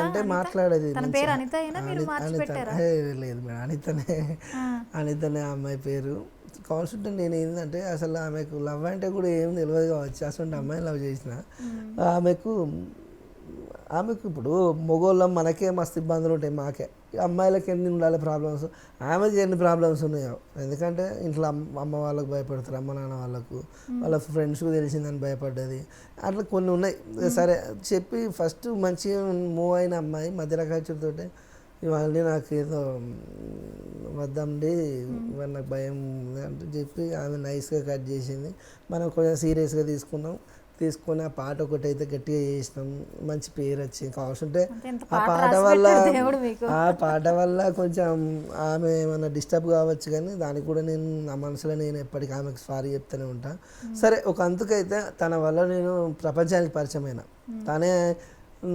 అంటే మాట్లాడేది. లేదు మేడం, అనితనే అమ్మాయి పేరు. కావాల్సింటే నేను ఏంటంటే అసలు ఆమెకు లవ్ అంటే కూడా ఏం తెలియదు కావచ్చు, అసలు అమ్మాయిని లవ్ చేసిన. ఆమెకు ఇప్పుడు మగోళ్ళం మనకే మస్తు ఇబ్బందులు ఉంటాయి, మాకే. అమ్మాయిలకి ఎన్ని ఉండాలి ప్రాబ్లమ్స్, ఆమెకి ఎన్ని ప్రాబ్లమ్స్ ఉన్నాయో. ఎందుకంటే ఇంట్లో అమ్మ వాళ్ళకు భయపడతారు, అమ్మ నాన్న వాళ్ళకు, వాళ్ళ ఫ్రెండ్స్కి తెలిసిందని భయపడ్డది, అట్లా కొన్ని ఉన్నాయి. సరే చెప్పి ఫస్ట్ మంచిగా మూవ్ అయిన అమ్మాయి మధ్యలో ఖర్చుతోటే ఇవన్నీ నాకు ఏదో వద్దండి, నాకు భయం అంటే చెప్పి ఆమె నైస్గా కట్ చేసింది. మనం కొంచెం సీరియస్గా తీసుకొని ఆ పాట ఒకటి అయితే గట్టిగా చేసినాం, మంచి పేరు వచ్చింది. కావాల్సింటే ఆ పాట వల్ల కొంచెం ఆమె ఏమైనా డిస్టర్బ్ కావచ్చు, కానీ దానికి కూడా నేను నా మనసులో నేను ఎప్పటికీ ఆమెకు సారీ చెప్తూనే ఉంటా. సరే ఒక అంతుకైతే తన వల్ల నేను ప్రపంచానికి పరిచయం అయినా. తనే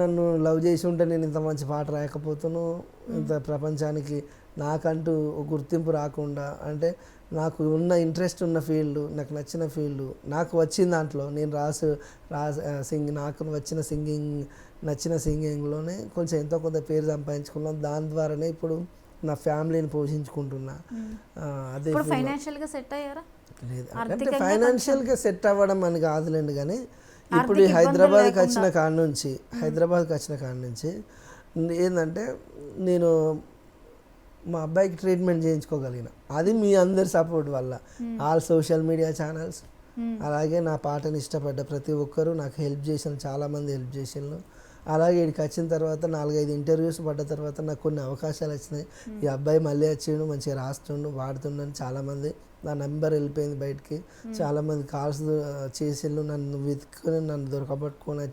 నన్ను లవ్ చేసి ఉంటే నేను ఇంత మంచి పాట రాయకపోతున్నాను, ఇంత ప్రపంచానికి నాకంటూ ఒక గుర్తింపు రాకుండా. అంటే నాకు ఉన్న ఇంట్రెస్ట్ ఉన్న ఫీల్డ్, నాకు నచ్చిన ఫీల్డ్, నాకు వచ్చిన దాంట్లో నేను నాకు వచ్చిన నచ్చిన సింగింగ్లోనే కొంచెం ఎంతో కొంత పేరు సంపాదించుకున్నాను. దాని ద్వారానే ఇప్పుడు నా ఫ్యామిలీని పోషించుకుంటున్నా. అదే ఫైనాన్షియల్గా సెట్ అయ్యారా? లేదు అంటే ఫైనాన్షియల్గా సెట్ అవ్వడం అని కాదులేండి, కానీ ఇప్పుడు హైదరాబాద్కి వచ్చిన కాడ నుంచి ఏంటంటే నేను మా అబ్బాయికి ట్రీట్మెంట్ చేయించుకోగలిగిన. అది మీ అందరి సపోర్ట్ వల్ల. ఆల్ సోషల్ మీడియా ఛానల్స్, అలాగే నా పాటను ఇష్టపడ్డ ప్రతి ఒక్కరూ నాకు హెల్ప్ చేసిన, చాలామంది హెల్ప్ చేసిండ్రు. అలాగే ఇక్కడికి వచ్చిన తర్వాత 4-5 ఇంటర్వ్యూస్ పడ్డ తర్వాత నాకు కొన్ని అవకాశాలు వచ్చినాయి. ఈ అబ్బాయి మళ్ళీ వచ్చిండు, మంచిగా రాస్తుండు, వాడుతుండని చాలామంది. నా నెంబర్ వెళ్ళిపోయింది బయటికి, చాలామంది కాల్స్ చేసిండ్రు, నన్ను వెతుక్కుని నన్ను దొరకబట్టుకొని,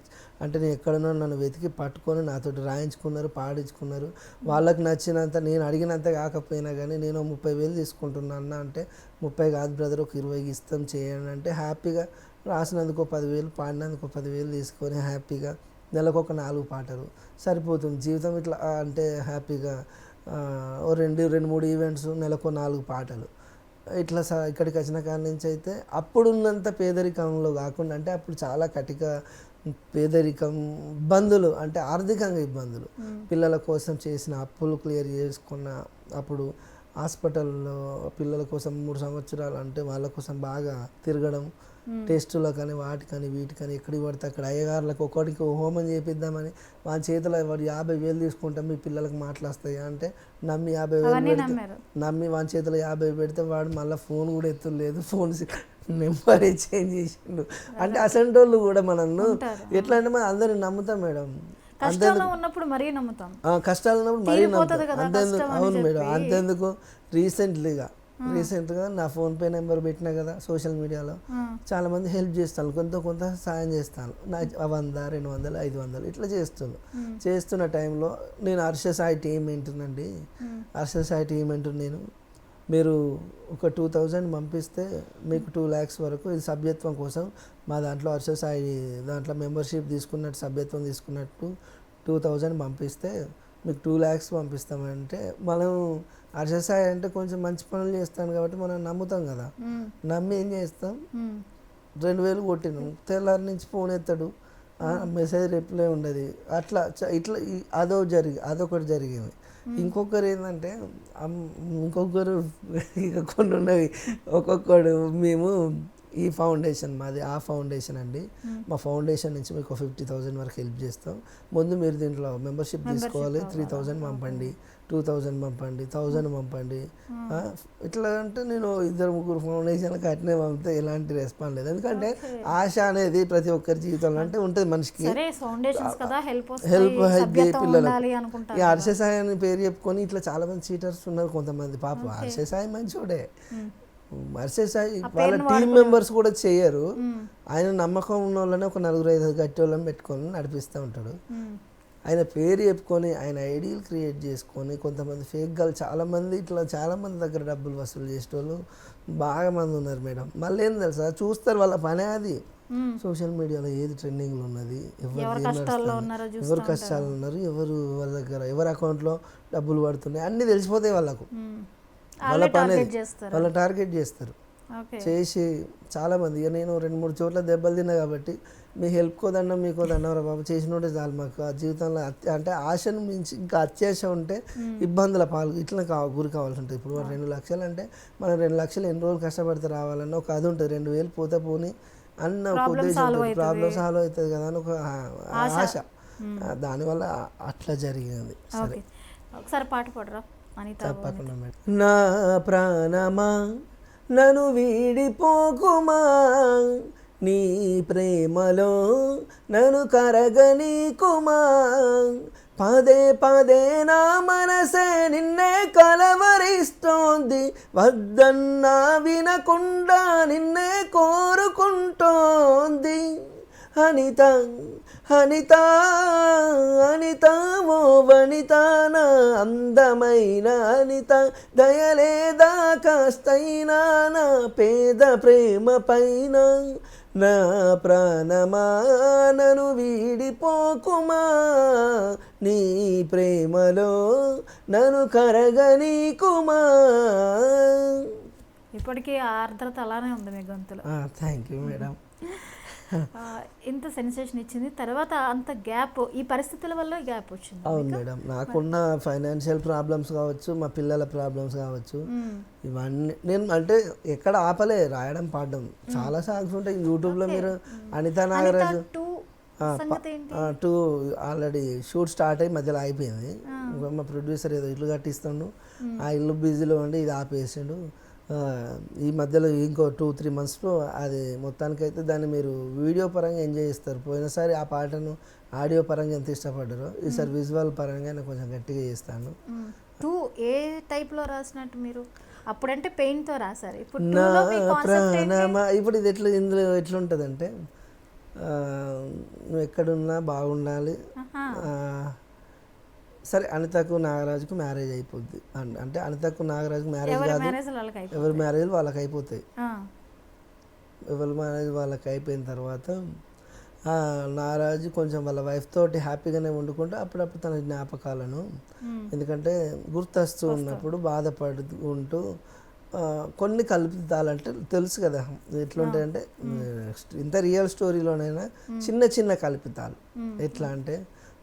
అంటే నేను ఎక్కడున్నా నన్ను వెతికి పట్టుకొని నాతో రాయించుకున్నారు, పాడించుకున్నారు. వాళ్ళకి నచ్చినంత, నేను అడిగినంత కాకపోయినా కానీ నేను 30,000 తీసుకుంటున్నా అన్న అంటే, 30 కాదు బ్రదర్, ఒక 20కి ఇస్తాం చేయండి అంటే హ్యాపీగా. రాసినందుకు 10,000, పాడినందుకు 10,000 తీసుకొని హ్యాపీగా నెలకు ఒక 4 పాటలు సరిపోతుంది జీవితం. ఇట్లా అంటే హ్యాపీగా 2-3 ఈవెంట్స్, నెలకు 4 పాటలు ఇట్లా ఇక్కడికి వచ్చిన కాడి నుంచి అయితే అప్పుడున్నంత పేదరికంలో కాకుండా, అంటే అప్పుడు చాలా కటిక పేదరికం, ఇబ్బందులు, అంటే ఆర్థికంగా ఇబ్బందులు, పిల్లల కోసం చేసిన అప్పులు క్లియర్ చేసుకున్న. అప్పుడు హాస్పిటల్లో పిల్లల కోసం 3 సంవత్సరాలు అంటే వాళ్ళ కోసం బాగా తిరగడం, టెస్టులో కానీ వాటికని వీటికని ఎక్కడికి పడితే అక్కడ అయ్యగారులకు ఒక్కడికి హోమం చేపిద్దామని వాళ్ళ చేతిలో వాడు 50,000 తీసుకుంటాం మీ పిల్లలకు మాట్లాస్తాయి అంటే నమ్మి 50,000 పెడితే నమ్మి వాని చేతిలో 50 పెడితే వాడు మళ్ళీ ఫోన్ కూడా ఎత్తులేదు ఫోన్ నెంబర్ చేంజ్ చేసిండు అంటే అసంటోళ్ళు కూడా మనల్ని ఎట్లా అంటే మనం అందరిని నమ్ముతాం మేడం. కష్టాల్లో ఉన్నప్పుడు మరీ నమ్ముతాం, కష్టాలు ఉన్నప్పుడు మరీ నమ్ముతాం. అంతేందుకు అవును మేడం, అంతేందుకు రీసెంట్గా నా ఫోన్పే నెంబర్ పెట్టినా కదా సోషల్ మీడియాలో చాలామంది హెల్ప్ చేస్తాను, కొంత సాయం చేస్తాను. నా 100, 200, 500 ఇట్లా చేస్తున్న టైంలో నేను హర్షసాయి టీం ఏంటండి, హర్షసాయి టీం ఏంటో నేను మీరు ఒక 2,000 పంపిస్తే మీకు 2 lakhs వరకు ఇది సభ్యత్వం కోసం మా దాంట్లో హర్షసాయి దాంట్లో మెంబర్షిప్ తీసుకున్నట్టు సభ్యత్వం తీసుకున్నట్టు 2,000 పంపిస్తే మీకు 2 lakhs పంపిస్తామంటే మనం హర్షసాయి అంటే కొంచెం మంచి పనులు చేస్తాను కాబట్టి మనం నమ్ముతాం కదా, నమ్మి ఏం చేస్తాం 2,000 కొట్టినాం, తెల్లారి నుంచి ఫోన్ ఎత్తాడు, మెసేజ్ రిప్లై ఉండదు. ఇట్లా అదొకటి జరిగింది. ఇంకొకరు ఏంటంటే ఇంకొకరు ఇక కొన్ని ఉన్నవి. ఒక్కొక్కడు మేము ఈ ఫౌండేషన్ మాది ఆ ఫౌండేషన్ అండి, మా ఫౌండేషన్ నుంచి మీకు 50,000 వరకు హెల్ప్ చేస్తాం, ముందు మీరు దీంట్లో మెంబర్షిప్ తీసుకోవాలి, 3,000 పంపండి, 2,000 పంపండి, 1,000 పంపండి. ఇట్లా అంటే నేను 2-3 ఫౌండేషన్లకు అట్నే పంపితే ఎలాంటి రెస్పాన్స్ లేదు. ఎందుకంటే ఆశ అనేది ప్రతి ఒక్కరి జీవితంలో అంటే ఉంటుంది మనిషికి, హెల్ప్ పిల్లలకు. ఈ హర్షసాయి పేరు చెప్పుకొని ఇట్లా చాలా మంది చీటర్స్ ఉన్నారు కొంతమంది. పాప హర్షసాయి మంచోడే, హర్షసాయి వాళ్ళ టీం మెంబర్స్ కూడా చేయరు, ఆయన నమ్మకం ఉన్న వాళ్ళని ఒక 4-5 గట్టి వాళ్ళని పెట్టుకొని నడిపిస్తూ ఉంటాడు. ఆయన పేరు చెప్పుకొని ఆయన ఐడియలు క్రియేట్ చేసుకొని కొంతమంది ఫేక్ గాలు చాలామంది ఇట్లా చాలామంది దగ్గర డబ్బులు వసూలు చేసేటోళ్ళు బాగా మంది ఉన్నారు మేడం. మళ్ళీ ఏం తెలుసా చూస్తారు వాళ్ళ పనే అది, సోషల్ మీడియాలో ఏది ట్రెండింగ్లో ఉన్నది, ఎవరు కష్టాలు ఉన్నారు, ఎవరు వాళ్ళ దగ్గర ఎవరి అకౌంట్లో డబ్బులు పడుతున్నాయి అన్నీ తెలిసిపోతాయి వాళ్ళకు. వాళ్ళ పని వాళ్ళ టార్గెట్ చేస్తారు చేసి చాలామంది. ఇక నేను 2-3 చోట్ల దెబ్బలు తిన్నా కాబట్టి మీ హెల్ప్ కోదన్నా మీకు దండవరా బాబు చేసినోటే చాలు మాకు. ఆ జీవితంలో అంటే ఆశను మించి ఇంకా అత్యాశ ఉంటే ఇబ్బందుల ఇట్లా గురి కావాల్సి ఉంటుంది. ఇప్పుడు 2 లక్షలు అంటే మనం 2 లక్షలు ఎన్ని రోజులు కష్టపడితే రావాలన్న ఒక అది ఉంటుంది, 2,000 పోతే పోని అన్న ఒక ఉద్దేశం ఉంటుంది, ప్రాబ్లం సాల్వ్ అవుతుంది కదా అని ఒక ఆశ. దానివల్ల అట్లా జరిగింది. సరే ఒకసారి పాట పాడరా తప్పకుండా మేడం. నా ప్రాణమా నన్ను వీడిపోకుమా, నీ ప్రేమలో నన్ను కరగనీకుమా, పదే పదే నా మనసే నిన్నే కలవరిస్తోంది, వద్దన్నా వినకుండా నిన్నే కోరుకుంటోంది. అనిత అనిత అనిత ఓ వనిత నా అందమైన అనిత, దయలేదా కాస్తైనా నా పేద ప్రేమ పైన, నా ప్రాణమా నన్ను వీడిపోకుమా, నీ ప్రేమలో నన్ను కరగనీకుమా. ఇప్పటికీ ఆ ఆర్ద్రత అలానే ఉంది మీ గొంతులో. Thank you madam. ఇంత సెన్సేషన్ ఇచ్చింది, తర్వాత అంత గ్యాప్ ఈ పరిస్థితుల వల్ల గ్యాప్ వచ్చింది. అవును మేడం, నాకున్న ఫైనాన్షియల్ ప్రాబ్లమ్స్ కావచ్చు, మా పిల్లల ప్రాబ్లమ్స్ కావచ్చు, ఇవన్నీ నేను అంటే ఎక్కడ ఆపలే రాయడం పాడడం. చాలా సాంగ్స్ ఉంటాయి యూట్యూబ్లో. మీరు Anitha Nagaraju 2 already shoot start అయ్యి మధ్యలో అయిపోయింది. మా ప్రొడ్యూసర్ ఏదో ఇల్లు కట్టిస్తాడు, ఆ ఇల్లు బిజీలో ఉండి ఇది ఆపేసాడు. ఈ మధ్యలో ఇంకో 2-3 monthsలో అది మొత్తానికైతే దాన్ని మీరు వీడియో పరంగా ఎంజాయ్ చేస్తారు. పోయినసారి ఆ పాటను ఆడియో పరంగా ఎంత ఇష్టపడ్డారో ఈసారి విజువల్ పరంగా నేను కొంచెం గట్టిగా చేస్తాను. 2 ఏ టైప్లో రాసినట్టు మీరు? అప్పుడంటే పెయింట్తో రాశారు, ఇప్పుడు ఇప్పుడు ఇది ఇందులో ఎట్లుంటుందంటే నువ్వు ఎక్కడున్నా బాగుండాలి, సరే అనితకు నాగరాజుకు మ్యారేజ్ అయిపోద్ది అంటే అనితకు నాగరాజుకు మ్యారేజ్ కాదు, ఎవరి మ్యారేజ్ వాళ్ళకి అయిపోతాయి. ఎవరి మ్యారేజ్ వాళ్ళకి అయిపోయిన తర్వాత నాగరాజు కొంచెం వాళ్ళ వైఫ్ తోటి హ్యాపీగానే వండుకుంటూ అప్పుడప్పుడు తన జ్ఞాపకాలను, ఎందుకంటే గుర్తొస్తూ ఉన్నప్పుడు బాధపడుకుంటూ కొన్ని కల్పితాలంటే తెలుసు కదా ఎట్లుంటాయంటే, ఇంత రియల్ స్టోరీలోనైనా చిన్న చిన్న కల్పితాలు. ఎట్లా అంటే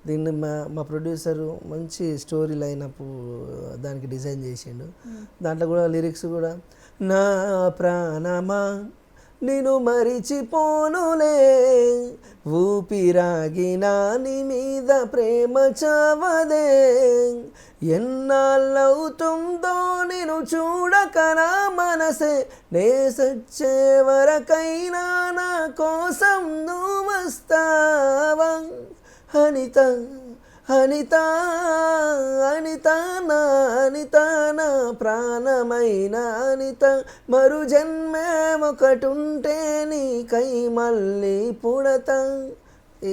దీన్ని మా ప్రొడ్యూసరు మంచి స్టోరీ లైనప్ దానికి డిజైన్ చేసిండు. దాంట్లో కూడా లిరిక్స్ కూడా నా ప్రాణమా నిన్ను మరిచిపోనులే ఊపిరాగినా నీ మీద ప్రేమ చావదే ఎన్నాళ్ళవుతుందో నేను చూడక నా మనసే నే సచ్చే వరకైనా నా కోసం నువ్వు వస్తావా అనిత అనిత అనిత నా అనిత నా ప్రాణమైన అనిత మరు జన్మే ఒకటుంటే నీకై మళ్ళీ పుడత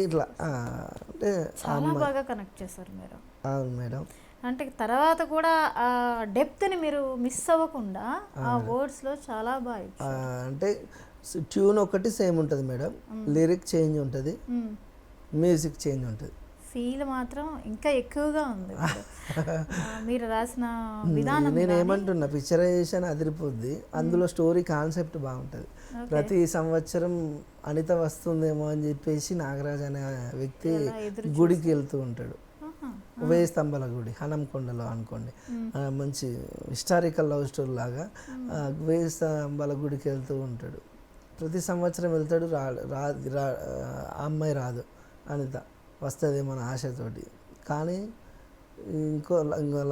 ఇట్లా అంటే చాలా బాగా కనెక్ట్ చేశారు మీరు. అవును మేడం. అంటే తర్వాత కూడా ఆ డెప్త్ని మీరు మిస్ అవ్వకుండా ఆ వర్డ్స్లో చాలా బాగా ఇచ్చారు. అంటే ట్యూన్ ఒకటి సేమ్ ఉంటుంది మేడం, లిరిక్ చేంజ్ ఉంటుంది, మ్యూజిక్ చేంజ్ ఉంటుంది. ఫీల్ మాత్రం ఇంకా ఎక్కువగా ఉంది మీరు రాసిన విధానం. నేను ఏమంటున్నా, పిక్చరైజేషన్ అదిరిపోద్ది, అందులో స్టోరీ కాన్సెప్ట్ బాగుంటుంది. ప్రతి సంవత్సరం అనిత వస్తుందేమో అని చెప్పేసి నాగరాజ్ అనే వ్యక్తి గుడికి వెళ్తూ ఉంటాడు. 1000 స్తంభాల గుడి హనంకొండలో అనుకోండి, మంచి హిస్టారికల్ లవ్ స్టోరీ లాగా 1000 స్తంభాల గుడికి వెళ్తూ ఉంటాడు. ప్రతి సంవత్సరం వెళ్తాడు, ఆ అమ్మాయి రాదు, అనిత వస్తుంది మన ఆశతోటి. కానీ ఇంకో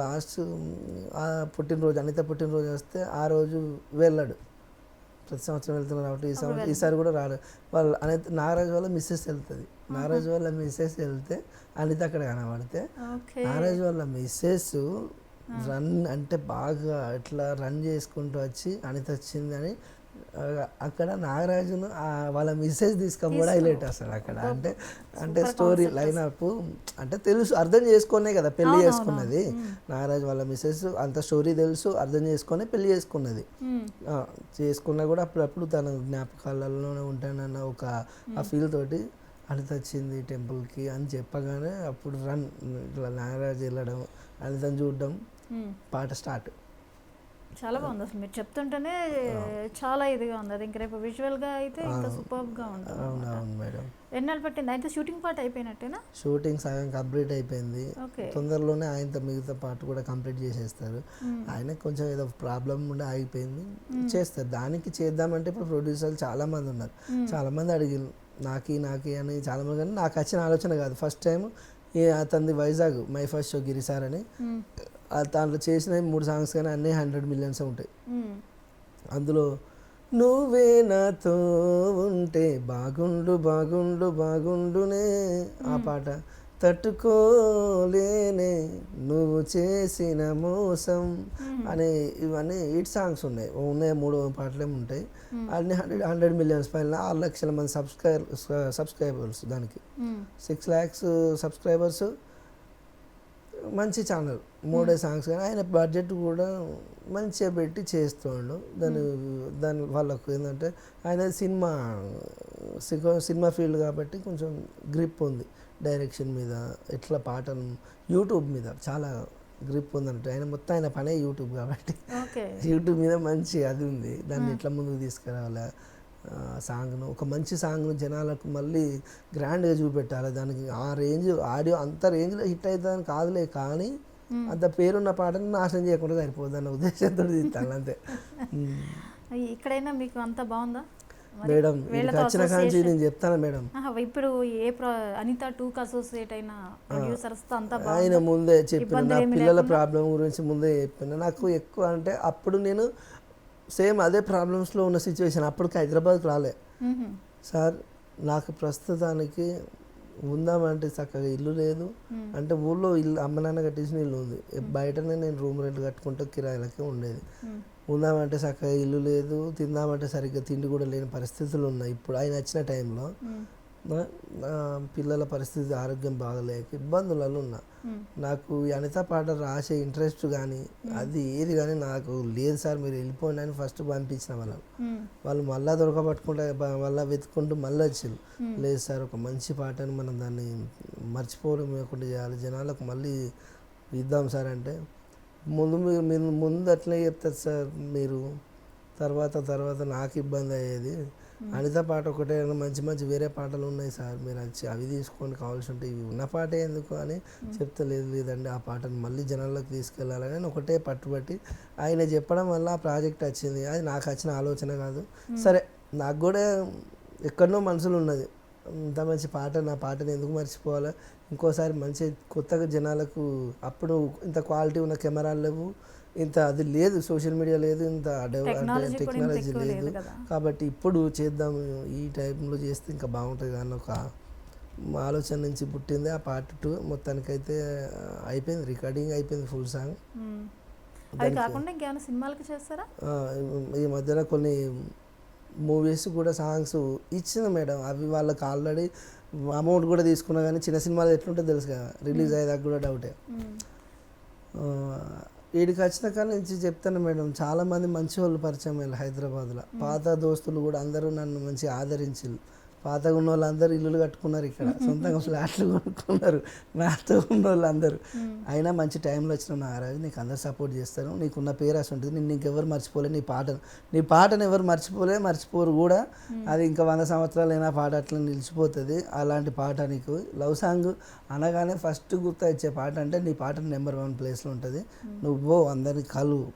లాస్ట్ పుట్టినరోజు, అనిత పుట్టినరోజు వస్తే ఆ రోజు వెళ్ళాడు. ప్రతి సంవత్సరం వెళ్తున్నారు కాబట్టి ఈసారి కూడా రాడు. వాళ్ళు అనిత నాగరాజు వాళ్ళ మిస్సెస్ వెళ్తుంది. నాగరాజు వాళ్ళ మిస్సెస్ వెళ్తే అనిత అక్కడ కనబడితే నాగరాజు వాళ్ళ మిస్సెస్ రన్ అంటే బాగా ఇట్లా రన్ చేసుకుంటూ వచ్చి అనిత వచ్చిందని అక్కడ నాగరాజును వాళ్ళ మిస్సెస్ తీసుకొని హైలైట్ వస్తాడు అక్కడ. అంటే స్టోరీ లైన్ అప్ అంటే తెలుసు, అర్థం చేసుకునే కదా పెళ్లి చేసుకున్నది. నాగరాజు వాళ్ళ మిస్సెస్ అంత స్టోరీ తెలుసు, అర్థం చేసుకొని పెళ్లి చేసుకున్నది. చేసుకున్నా కూడా అప్పుడప్పుడు తన జ్ఞాపకాలలోనే ఉంటానన్న ఒక ఆ ఫీల్ తోటి అనిత వచ్చింది టెంపుల్కి అని చెప్పగానే అప్పుడు రన్ ఇట్లా నాగరాజు వెళ్ళడం, అనితను చూడడం, పాట స్టార్ట్. చాలా బాగుంది అసలు మీరు చెప్తుంటేనే చాలా ఇదిగా ఉంది. అది ఇంక రేపు విజువల్గా అయితే ఇంకా సూపర్గా ఉంటుంది. అవునవును మేడం. ఎన్నాళ్ళు పట్టింది అయితే షూటింగ్ పార్ట్ అయిపోయినట్టేనా? షూటింగ్ సగం కంప్లీట్ అయిపోయింది. తొందరలోనే ఆయనతో మిగతా పార్ట్ కూడా కంప్లీట్ చేసేస్తారు. ఆయనకు కొంచెం ఏదో ప్రాబ్లం ఉండి ఆగిపోయింది, చేస్తారు. దానికి చేద్దామంటే ఇప్పుడు ప్రొడ్యూసర్లు చాలా మంది ఉన్నారు, చాలా మంది అడిగిన నాకి అని చాలా మంది. కానీ నాకు వచ్చిన ఆలోచన కాదు. ఫస్ట్ టైం అతనిది వైజాగ్ మై ఫస్ట్ షో గిరిసార్ అని, దాంట్లో చేసిన 3 సాంగ్స్ కానీ అన్నీ 100 మిలియన్స్ ఉంటాయి. అందులో నువ్వే నాతో ఉంటే బాగుండు బాగుండు బాగుండునే ఆ పాట, తట్టుకోలేనే నువ్వు చేసిన మోసం అనే ఇవన్నీ 8 సాంగ్స్ ఉన్నాయి. 3 పాటలే ఉంటాయి. అన్ని 100 మిలియన్స్ పైన 6 లక్షల మంది సబ్స్క్రైబర్స్, దానికి 6 lakhs సబ్స్క్రైబర్స్. మంచి ఛానల్, 3 సాంగ్స్ కానీ ఆయన బడ్జెట్ కూడా మంచిగా పెట్టి చేస్తుండు. దాని వాళ్ళకు ఏంటంటే ఆయన సినిమా ఫీల్డ్ కాబట్టి కొంచెం గ్రిప్ ఉంది డైరెక్షన్ మీద, ఎట్లా పాటలు యూట్యూబ్ మీద చాలా గ్రిప్ ఉందంటే. ఆయన మొత్తం ఆయన పనే యూట్యూబ్ కాబట్టి యూట్యూబ్ మీద మంచి అది ఉంది. దాన్ని ఎట్లా ముందుకు తీసుకురావాలి, సాంగ్ను ఒక మంచి సాంగ్ను జనాలకు మళ్ళీ గ్రాండ్గా చూపెట్టాలి. దానికి ఆ రేంజ్ ఆడియో అంత రేంజ్లో హిట్ అవుతుందని కాదులే, కానీ అంత పేరున్న పాటను నాశనం చేయకుండా సరిపోద్ది అన్న ఉద్దేశంతో తీస్తాను అంతే. ఇక్కడైనా మీకు అంత బాగుందా మేడం? వచ్చిన కాంచి నేను చెప్తాను మేడం. ఇప్పుడు అనిత 2కి అసోసియేట్ అయిన ప్రొడ్యూసర్స్ ఆయన ముందే చెప్పిన, నా పిల్లల ప్రాబ్లం గురించి ముందే చెప్పిన. నాకు ఎక్కువ అంటే అప్పుడు నేను సేమ్ అదే ప్రాబ్లమ్స్లో ఉన్న సిచ్యువేషన్. అప్పటికి హైదరాబాద్కి రాలే సార్. నాకు ప్రస్తుతానికి ఉందామంటే చక్కగా ఇల్లు లేదు. అంటే ఊళ్ళో ఇల్లు అమ్మ నాన్న కట్టించిన ఇల్లు ఉంది, బయటనే నేను రూమ్ రెంట్ కట్టుకుంటూ కిరాయిలకే ఉండేది. ఉందామంటే చక్కగా ఇల్లు లేదు, తిందామంటే సరిగ్గా తిండి కూడా లేని పరిస్థితులు ఉన్నాయి. ఇప్పుడు ఆయన వచ్చిన టైంలో పిల్లల పరిస్థితి ఆరోగ్యం బాగలేక ఇబ్బందులలో ఉన్నా. నాకు అనిత పాట రాసే ఇంట్రెస్ట్ కానీ అది ఏది కానీ నాకు లేదు సార్, మీరు వెళ్ళిపోండి అని ఫస్ట్ పంపించిన వాళ్ళు మళ్ళీ దొరకబట్టుకుంటే మళ్ళీ వెతుక్కుంటూ మళ్ళీ వచ్చారు. లేదు సార్, ఒక మంచి పాటని మనం దాన్ని మర్చిపోవడం చేయాలి, జనాలకు మళ్ళీ ఇద్దాం సార్ అంటే, ముందు అట్లే చెప్తారు సార్ మీరు, తర్వాత నాకు ఇబ్బంది అయ్యేది. అనిత పాట ఒకటే, మంచి వేరే పాటలు ఉన్నాయి సార్, మీరు వచ్చి అవి తీసుకొని కావాల్సి ఉంటే ఇవి ఉన్న పాటే ఎందుకు అని చెప్తే, లేదండి ఆ పాటను మళ్ళీ జనాల్లోకి తీసుకెళ్ళాలని ఒకటే పట్టుబట్టి ఆయన చెప్పడం వల్ల ఆ ప్రాజెక్ట్ వచ్చింది. అది నాకు వచ్చిన ఆలోచన కాదు. సరే నాకు కూడా ఎక్కడనో మనసులో ఉన్నది, ఇంత మంచి పాట, నా పాటని ఎందుకు మర్చిపోవాలా, ఇంకోసారి మంచి కొత్తగా జనాలకు, అప్పుడు ఇంత క్వాలిటీ ఉన్న కెమెరాలు లేవు, ఇంత అది లేదు, సోషల్ మీడియా లేదు, ఇంత టెక్నాలజీ లేదు, కాబట్టి ఇప్పుడు చేద్దాం, ఈ టైంలో చేస్తే ఇంకా బాగుంటుంది అని ఒక ఆలోచన నుంచి పుట్టింది ఆ పార్ట్ 2. మొత్తానికైతే అయిపోయింది, రికార్డింగ్ అయిపోయింది ఫుల్ సాంగ్. అది కాకుండా ఇంకేమైనా సినిమాలకి చేస్తారా? ఈ మధ్యన కొన్ని మూవీస్ కూడా సాంగ్స్ ఇచ్చింది మేడం, అవి వాళ్ళకి ఆల్రెడీ అమౌంట్ కూడా తీసుకున్నా, కానీ చిన్న సినిమాలు ఎట్లుంటే తెలుసు కదా, రిలీజ్ అయ్యేదాకా కూడా డౌటే. వీడికి వచ్చిన కానీ నుంచి చెప్తాను మేడం, చాలామంది మంచి వాళ్ళు పరిచయం అయ్యారు హైదరాబాద్లో, పాత దోస్తులు కూడా అందరూ నన్ను మంచిగా ఆదరించారు. పాతగా ఉన్న వాళ్ళందరూ ఇల్లులు కట్టుకున్నారు ఇక్కడ, సొంతంగా ఫ్లాట్లు కొనుక్కున్నారు నాతో ఉన్న వాళ్ళందరూ. అయినా మంచి టైంలో వచ్చిన నాగరాజు, నీకు అందరు సపోర్ట్ చేస్తారు, నీకున్న పేరు అసలు ఉంటుంది, నేను నీకెవరు మర్చిపోలే, నీ పాటను ఎవరు మర్చిపోరు కూడా, అది ఇంకా 100 సంవత్సరాలైనా పాట అట్లా నిలిచిపోతుంది. అలాంటి పాట నీకు లవ్ సాంగ్ అనగానే ఫస్ట్ గుర్తు వచ్చే పాట అంటే నీ పాట నెంబర్ 1 ప్లేస్లో ఉంటుంది. నువ్వు అందరినీ కలువు,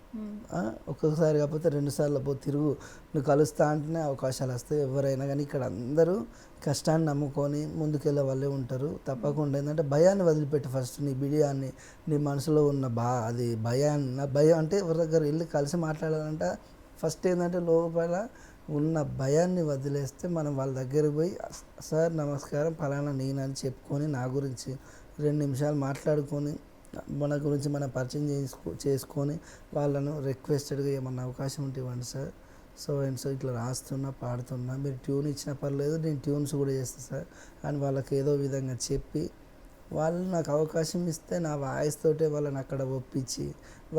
ఒక్కొక్కసారి కాకపోతే 2 సార్లు పో తిరుగు, నువ్వు కలుస్తా అంటేనే అవకాశాలు వస్తాయి. ఎవరైనా కానీ ఇక్కడ అందరూ కష్టాన్ని నమ్ముకొని ముందుకెళ్ళే వాళ్ళే ఉంటారు. తప్పకుండా ఏంటంటే భయాన్ని వదిలిపెట్టి ఫస్ట్ నీ బిడియాన్ని, నీ మనసులో ఉన్న అది భయం అంటే ఎవరి దగ్గర వెళ్ళి కలిసి మాట్లాడాలంటే ఫస్ట్ ఏంటంటే లోపల ఉన్న భయాన్ని వదిలేస్తే మనం వాళ్ళ దగ్గరికి పోయి, సార్ నమస్కారం ఫలానా నేనని చెప్పుకొని నా గురించి 2 నిమిషాలు మాట్లాడుకొని మన గురించి మనం పరిచయం చేసుకొని వాళ్ళను రిక్వెస్టెడ్గా ఏమన్నా అవకాశం ఉంటే ఇవ్వండి సార్, సో అండ్ సో ఇట్లా రాస్తున్నా పాడుతున్నా, మీరు ట్యూన్ ఇచ్చినా పర్లేదు, నేను ట్యూన్స్ కూడా చేస్తాను సార్ అని వాళ్ళకి ఏదో విధంగా చెప్పి, వాళ్ళు నాకు అవకాశం ఇస్తే నా వాయిస్ తోటే వాళ్ళని అక్కడ ఒప్పించి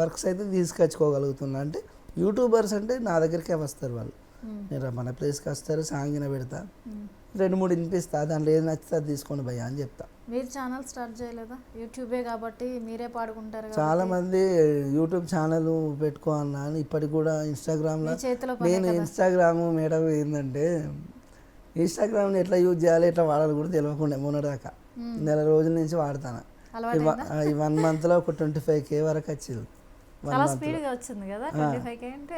వర్క్స్ అయితే తీసుకొచ్చుకోగలుగుతున్నా. అంటే యూట్యూబర్స్ అంటే నా దగ్గరికే వస్తారు వాళ్ళు, నేను మన ప్లేస్కి వస్తారు, సాంగిన పెడతా, 2-3 వినిపిస్తా, దాంట్లో ఏది నచ్చితే అది తీసుకొని భయ్యా అని చెప్తా. మీరు ఛానల్ స్టార్ట్ చేయలేదా? యూట్యూబే కాబట్టి మీరే పాడుకుంటారు. చాలామంది యూట్యూబ్ ఛానల్ పెట్టుకో అన్నా అని ఇప్పటికి కూడా ఇన్స్టాగ్రామ్లో, నేను ఇన్స్టాగ్రామ్ మేడం ఏంటంటే ఇన్స్టాగ్రామ్ని ఎట్లా యూజ్ చేయాలి ఎట్లా వాడాలి కూడా తెలియకుండా మొన్నటిదాకా నెల రోజుల నుంచి వాడతాను. ఈ 1 మంత్లో ఒక 25K వరకు వచ్చింది.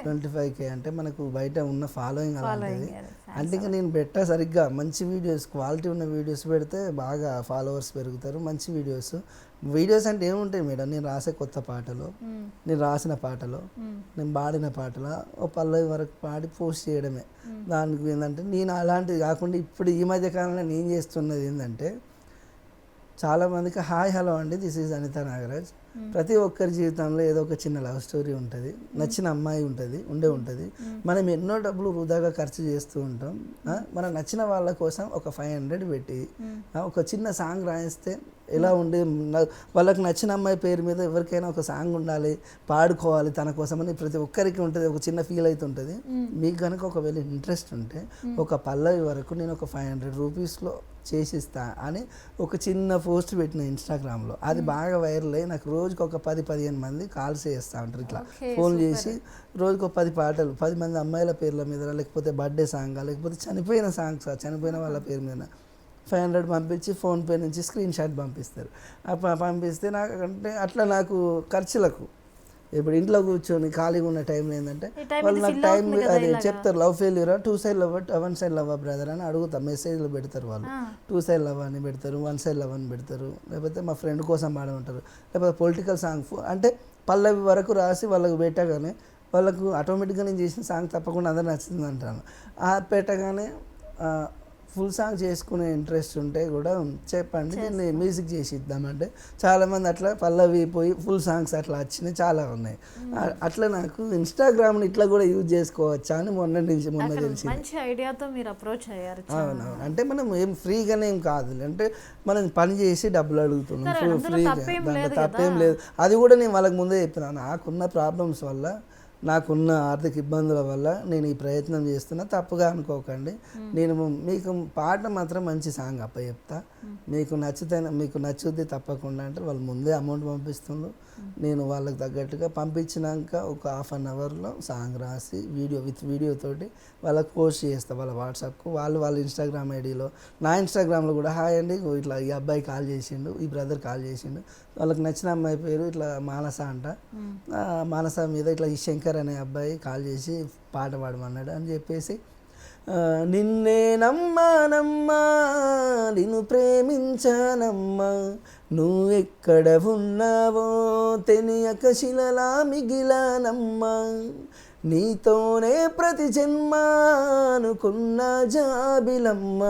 25K అంటే మనకు బయట ఉన్న ఫాలోయింగ్ అలాంటిది. అంటే ఇంకా నేను పెట్టా సరిగ్గా మంచి వీడియోస్, క్వాలిటీ ఉన్న వీడియోస్ పెడితే బాగా ఫాలోవర్స్ పెరుగుతారు. మంచి వీడియోస్ అంటే ఏముంటాయి మేడం, నేను రాసే కొత్త పాటలు, నేను రాసిన పాటలు, నేను పాడిన పాటలు ఓ పల్లవి వరకు పాడి పోస్ట్ చేయడమే. దానికి ఏంటంటే నేను అలాంటిది కాకుండా ఇప్పుడు ఈ మధ్య కాలంలో నేను చేస్తున్నది ఏంటంటే, చాలామందికి హాయ్ హలో అండి, దిస్ ఈజ్ అనిత నాగరాజ్. ప్రతి ఒక్కరి జీవితంలో ఏదో ఒక చిన్న లవ్ స్టోరీ ఉంటుంది, నచ్చిన అమ్మాయి ఉంటుంది. మనం ఎన్నో డబ్బులు వృధాగా ఖర్చు చేస్తూ ఉంటాం. మన నచ్చిన వాళ్ళ కోసం ఒక 500 పెట్టి ఒక చిన్న సాంగ్ రాయిస్తే ఎలా ఉండే, వాళ్ళకి నచ్చిన అమ్మాయి పేరు మీద ఎవరికైనా ఒక సాంగ్ ఉండాలి, పాడుకోవాలి తన కోసమని ప్రతి ఒక్కరికి ఉంటుంది, ఒక చిన్న ఫీల్ అయితే ఉంటుంది. మీకు కనుక ఒకవేళ ఇంట్రెస్ట్ ఉంటే ఒక పల్లవి వరకు నేను ఒక 500 రూపీస్లో చేసిస్తా అని ఒక చిన్న పోస్ట్ పెట్టిన ఇన్స్టాగ్రామ్లో. అది బాగా వైరల్ అయ్యి నాకు రోజుకి ఒక 10-15 మంది కాల్స్ చేస్తూ ఉంటారు, ఇట్లా ఫోన్ చేసి రోజుకు 10 పాటలు, 10 మంది అమ్మాయిల పేర్ల మీద, లేకపోతే బర్త్డే సాంగ్, లేకపోతే చనిపోయిన వాళ్ళ పేరు మీద 500 పంపించి ఫోన్పే నుంచి స్క్రీన్ షాట్ పంపిస్తారు. పంపిస్తే నాకంటే అట్లా నాకు ఖర్చులకు, ఇప్పుడు ఇంట్లో కూర్చొని ఖాళీగా ఉన్న టైంలో ఏంటంటే వాళ్ళు నాకు టైం అది చెప్తారు, లవ్ ఫెయిల్యూరా 2 side love 1 side love brother అని అడుగుతా, మెసేజ్లు పెడతారు వాళ్ళు, 2 సైడ్ లవ్ అని పెడతారు, 1 సైడ్ లవ్ అని పెడతారు, లేకపోతే మా ఫ్రెండ్ కోసం పాడమంటారు, లేకపోతే పొలిటికల్ సాంగ్ అంటే పల్లవి వరకు రాసి వాళ్ళకు పెట్టగానే వాళ్ళకు ఆటోమేటిక్గా నేను చేసిన సాంగ్ తప్పకుండా అందరూ నచ్చింది అంటాను. పెట్టగానే ఫుల్ సాంగ్ చేసుకునే ఇంట్రెస్ట్ ఉంటే కూడా చెప్పండి, దీన్ని మ్యూజిక్ చేసి ఇద్దామంటే చాలామంది అట్లా పల్లవి పోయి ఫుల్ సాంగ్స్ అట్లా వచ్చినాయి, చాలా ఉన్నాయి. అట్లా నాకు ఇన్స్టాగ్రామ్ని ఇట్లా కూడా యూజ్ చేసుకోవచ్చా అని మొన్న తెలిసి మంచి ఐడియాతో మీరు అప్రోచ్ అయ్యారు. అవునవును, అంటే మనం ఏం ఫ్రీగానే ఏం కాదు, అంటే మనం పని చేసి డబ్బులు అడుగుతున్నాం ఫ్రీగా, దాంట్లో తప్పేం లేదు. అది కూడా నేను వాళ్ళకి ముందే చెప్పినాను, నాకున్న ప్రాబ్లమ్స్ వల్ల, నాకున్న ఆర్థిక ఇబ్బందుల వల్ల నేను ఈ ప్రయత్నం చేస్తున్నా, తప్పుగా అనుకోకండి. నేను మీకు పాట మాత్రం మంచి సాంగ్ చెప్తా, మీకు నచ్చుద్ది తప్పకుండా అంటే వాళ్ళు ముందే అమౌంట్ పంపిస్తున్నారు. నేను వాళ్ళకి తగ్గట్టుగా పంపించినాక ఒక 1/2 అవర్లో సాంగ్ రాసి వీడియో తోటి వాళ్ళకి పోస్ట్ చేస్తాను వాళ్ళ వాట్సాప్కు. వాళ్ళ ఇన్స్టాగ్రామ్ ఐడిలో, నా ఇన్స్టాగ్రామ్లో కూడా హాయ్ అండి ఇట్లా ఈ అబ్బాయి కాల్ చేసిండు, ఈ బ్రదర్ కాల్ చేసిండు, వాళ్ళకి నచ్చిన అమ్మాయి పేరు ఇట్లా మానస అంట, మానస మీద ఇట్లా ఈ శంకర్ అనే అబ్బాయి కాల్ చేసి పాట పాడమన్నాడు అని చెప్పేసి నిన్నే నమ్మానమ్మా నిన్ను ప్రేమించానమ్మా నువ్వెక్కడ ఉన్నావో తెలియక శిలలా మిగిలానమ్మా నీతోనే ప్రతి జన్మ అనుకున్న జాబిలమ్మ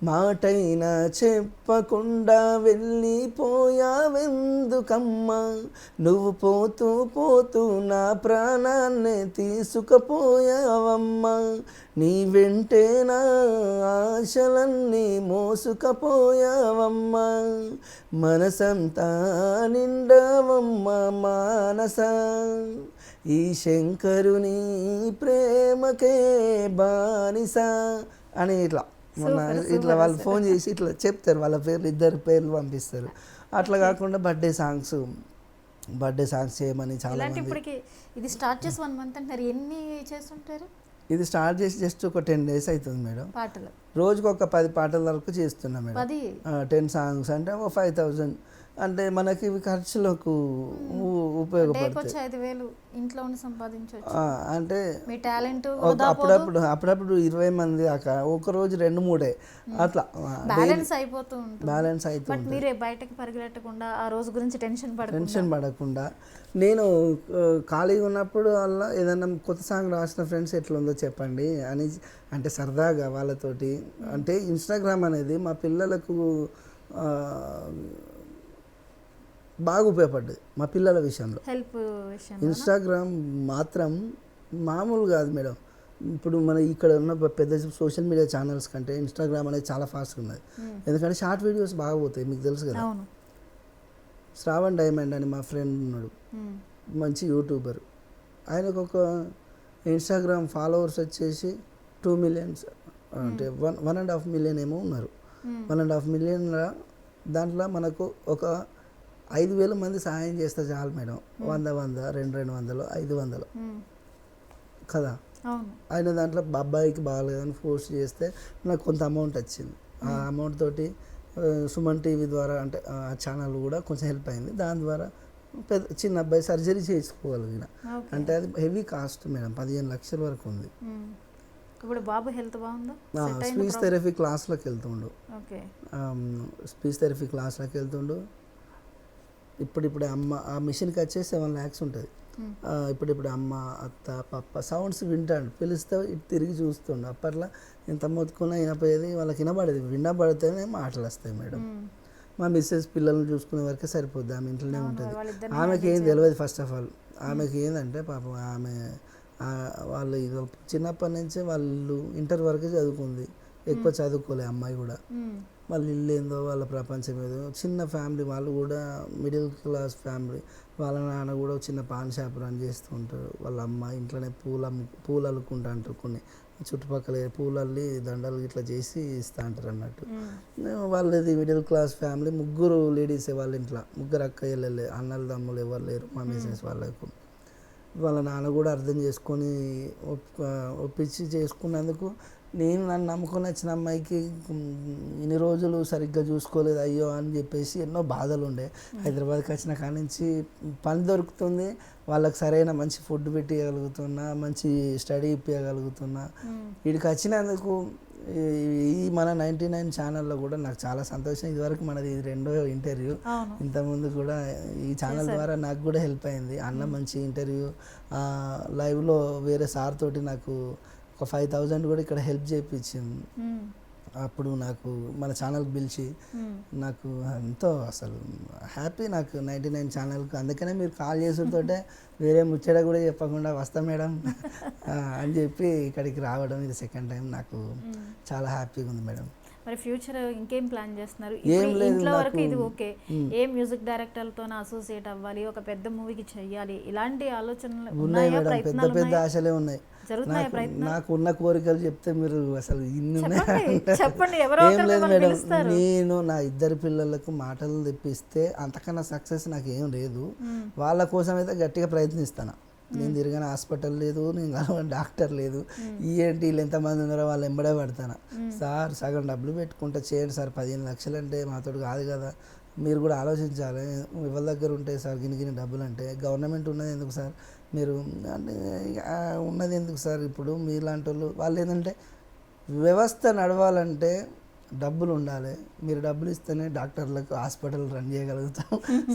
మాటైనా చెప్పకుండా వెళ్ళిపోయావెందుకమ్మా నువ్వు పోతూ పోతూ నా ప్రాణాన్ని తీసుకుపోయావమ్మా నీ వెంటే నా ఆశలన్నీ మోసుకపోయావమ్మా మనసంతా నిండావమ్మా మానస ఈ శంకరుని ప్రేమకే బానిస అని ఇట్లా ఇట్లా వాళ్ళు ఫోన్ చేసి ఇట్లా చెప్తారు వాళ్ళ పేర్లు ఇద్దరు పేర్లు పంపిస్తారు అట్లా కాకుండా బర్త్డే సాంగ్స్ చేయమని చాలా మంది. ఇప్పటికి ఇది స్టార్ట్ చేసి 1 month అంటారు, ఎన్ని చేస్తుంటారు? ఇది స్టార్ట్ చేసి జస్ట్ ఒక 10 days అవుతుంది మేడం. పాటలు రోజుకి ఒక 10 పాటల వరకు చేస్తున్నా మేడం. 10 songs అంటే ఒక 5,000 అంటే మనకి ఇవి ఖర్చులకు ఉపయోగపడతాయి. 5,000 ఇంట్లో ఉండి సంపాదించవచ్చు అంటే మీ టాలెంట్ అప్పుడప్పుడు 20 మంది దాకా ఒక రోజు 2-3 అట్లా బ్యాలెన్స్ అయిపోతూ ఉంటుంది. బ్యాలెన్స్ అవుతుంది. బట్ మీరే బయటకు పరిగెట్టకుండా ఆ రోజు గురించి టెన్షన్ పడకుండా నేను ఖాళీగా ఉన్నప్పుడు వల్ల ఏదైనా కొత్త సాంగ్ రాసిన ఫ్రెండ్స్ ఎట్లుందో చెప్పండి అని అంటే సరదాగా వాళ్ళతోటి అంటే ఇన్స్టాగ్రామ్ అనేది మా పిల్లలకు బాగా ఉపయోగపడ్డది మా పిల్లల విషయంలో. ఇన్స్టాగ్రామ్ మాత్రం మామూలు కాదు మేడం. ఇప్పుడు మన ఇక్కడ ఉన్న పెద్ద సోషల్ మీడియా ఛానల్స్ కంటే ఇన్స్టాగ్రామ్ అనేది చాలా ఫాస్ట్గా ఉన్నది. ఎందుకంటే షార్ట్ వీడియోస్ బాగా పోతాయి, మీకు తెలుసు కదా. శ్రావణ్ డైమండ్ అని మా ఫ్రెండ్ ఉన్నాడు, మంచి యూట్యూబర్. ఆయనకు ఒక ఇన్స్టాగ్రామ్ ఫాలోవర్స్ వచ్చేసి 2 million అంటే 1.5 million ఏమో ఉన్నారు. 1.5 million దాంట్లో మనకు ఒక 5,000 మంది సహాయం చేస్తే చాలు మేడం. 100, 200, 500 కదా. ఆయన దాంట్లో అబ్బాయికి బాగాలేదని ఫోర్స్ చేస్తే నాకు కొంత అమౌంట్ వచ్చింది. ఆ అమౌంట్ తోటి సుమన్ టీవీ ద్వారా అంటే ఆ ఛానల్ కూడా కొంచెం హెల్ప్ అయింది. దాని ద్వారా చిన్న అబ్బాయి సర్జరీ చేసుకోగలిగిన. అంటే అది హెవీ కాస్ట్ మేడం, 15 లక్షల వరకు ఉంది. ఇప్పుడు బాబు హెల్త్ బాగుందా? స్పీచ్ థెరపీ క్లాస్లోకి వెళ్తుండు. ఇప్పుడిప్పుడే అమ్మ ఆ మిషన్కి వచ్చే 7 lakhs ఉంటుంది. ఇప్పుడిప్పుడు అమ్మ అత్త పప్ప సౌండ్స్ వింటాడు, పిలిస్తే ఇటు తిరిగి చూస్తుండు. అప్పట్లో ఎంత మొత్తుకున్నా వినపోయేది, వాళ్ళకి వినబడితేనే మాటలు వస్తాయి మేడం. మా మిస్సెస్ పిల్లల్ని చూసుకునే వరకే సరిపోద్ది, ఆమె ఇంట్లోనే ఉంటుంది. ఆమెకి ఏం తెలియదు. ఫస్ట్ ఆఫ్ ఆల్ ఆమెకి ఏంటంటే పాపం వాళ్ళు చిన్నప్పటి నుంచే వాళ్ళు ఇంటర్ వరకే చదువుకుంది, ఎక్కువ చదువుకోలే అమ్మాయి కూడా. వాళ్ళ ఇల్లు ఏందో వాళ్ళ ప్రపంచం ఏదో, చిన్న ఫ్యామిలీ, వాళ్ళు కూడా మిడిల్ క్లాస్ ఫ్యామిలీ. వాళ్ళ నాన్న కూడా చిన్న పాన్ షాప్ రన్ చేస్తూ ఉంటారు. వాళ్ళ అమ్మ ఇంట్లోనే పూలు అల్లుకుంటా అంటారు, కొన్ని చుట్టుపక్కల పూలల్లి దండలు ఇట్లా చేసి ఇస్తూ అంటారు అన్నట్టు. వాళ్ళది మిడిల్ క్లాస్ ఫ్యామిలీ, 3 లేడీసే వాళ్ళ ఇంట్లో, 3 అక్కయ్యలే, అన్నలు తమ్ములు ఎవరు లేరు మా మిసెస్ వాళ్ళకు. వాళ్ళ నాన్న కూడా అర్థం చేసుకొని ఒప్పించి చేసుకున్నందుకు నన్ను నమ్ముకొని వచ్చిన అమ్మాయికి ఇన్ని రోజులు సరిగ్గా చూసుకోలేదు అయ్యో అని చెప్పేసి ఎన్నో బాధలు ఉండే. హైదరాబాద్కి వచ్చిన కాడ నుంచి పని దొరుకుతుంది, వాళ్ళకి సరైన మంచి ఫుడ్ పెట్టగలుగుతున్నా, మంచి స్టడీ ఇప్పించగలుగుతున్నా. వీడికి వచ్చినందుకు ఈ మన 99 ఛానల్లో కూడా నాకు చాలా సంతోషం. ఇదివరకు మనది 2వ ఇంటర్వ్యూ. ఇంతకుముందు కూడా ఈ ఛానల్ ద్వారా నాకు కూడా హెల్ప్ అయింది. అన్న మంచి ఇంటర్వ్యూ లైవ్లో వేరే సార్ తోటి నాకు ఒక 5,000 కూడా ఇక్కడ హెల్ప్ చేయించింది. అప్పుడు నాకు మన ఛానల్కి పిలిచి నాకు ఎంతో అసలు హ్యాపీ నాకు 99 ఛానల్కి. అందుకనే మీరు కాల్ చేసుడుతోటే వేరే ముచ్చట కూడా చెప్పకుండా వస్తా మేడం అని చెప్పి ఇక్కడికి రావడం ఇది 2nd time. నాకు చాలా హ్యాపీగా ఉంది మేడం. మరి ఫ్యూచర్ ఇంకేం ప్లాన్ చేస్తున్నారు? ఇంట్లో వరకు ఇది ఓకే, ఏ మ్యూజిక్ డైరెక్టర్లతో అసోసియేట్ అవ్వాలి, ఒక పెద్ద మూవీకి చెయ్యాలి, ఇలాంటి ఆలోచనలు ఉన్నాయి మేడం. పెద్ద ఆశలే ఉన్నాయి. నాకు ఉన్న కోరికలు చెప్తే మీరు అసలు ఇన్ని చెప్పండి. ఏం లేదు మేడం, నేను నా 2 పిల్లలకు మాటలు తెప్పిస్తే అంతకన్నా సక్సెస్ నాకు ఏం లేదు. వాళ్ళ కోసం అయితే గట్టిగా ప్రయత్నిస్తాను. నేను తిరిగిన హాస్పిటల్ లేదు, నేను కలవని డాక్టర్ లేదు, ఈఎన్టీలు ఎంతమంది ఉన్నారో వాళ్ళు ఎంబడే పడతాను. సార్ సగం డబ్బులు పెట్టుకుంటే చేయండి సార్, 15 లక్షలు అంటే మాతో కాదు కదా, మీరు కూడా ఆలోచించాలి. ఎవరి దగ్గర ఉంటాయి సార్ గిన్ని డబ్బులు అంటే, గవర్నమెంట్ ఉన్నది ఎందుకు సార్, మీరు అంటే ఉన్నది ఎందుకు సార్. ఇప్పుడు మీలాంటి వాళ్ళు ఏంటంటే వ్యవస్థ నడవాలంటే డబ్బులు ఉండాలి. మీరు డబ్బులు ఇస్తేనే డాక్టర్లకు హాస్పిటల్ రన్ చేయగలుగుతాం,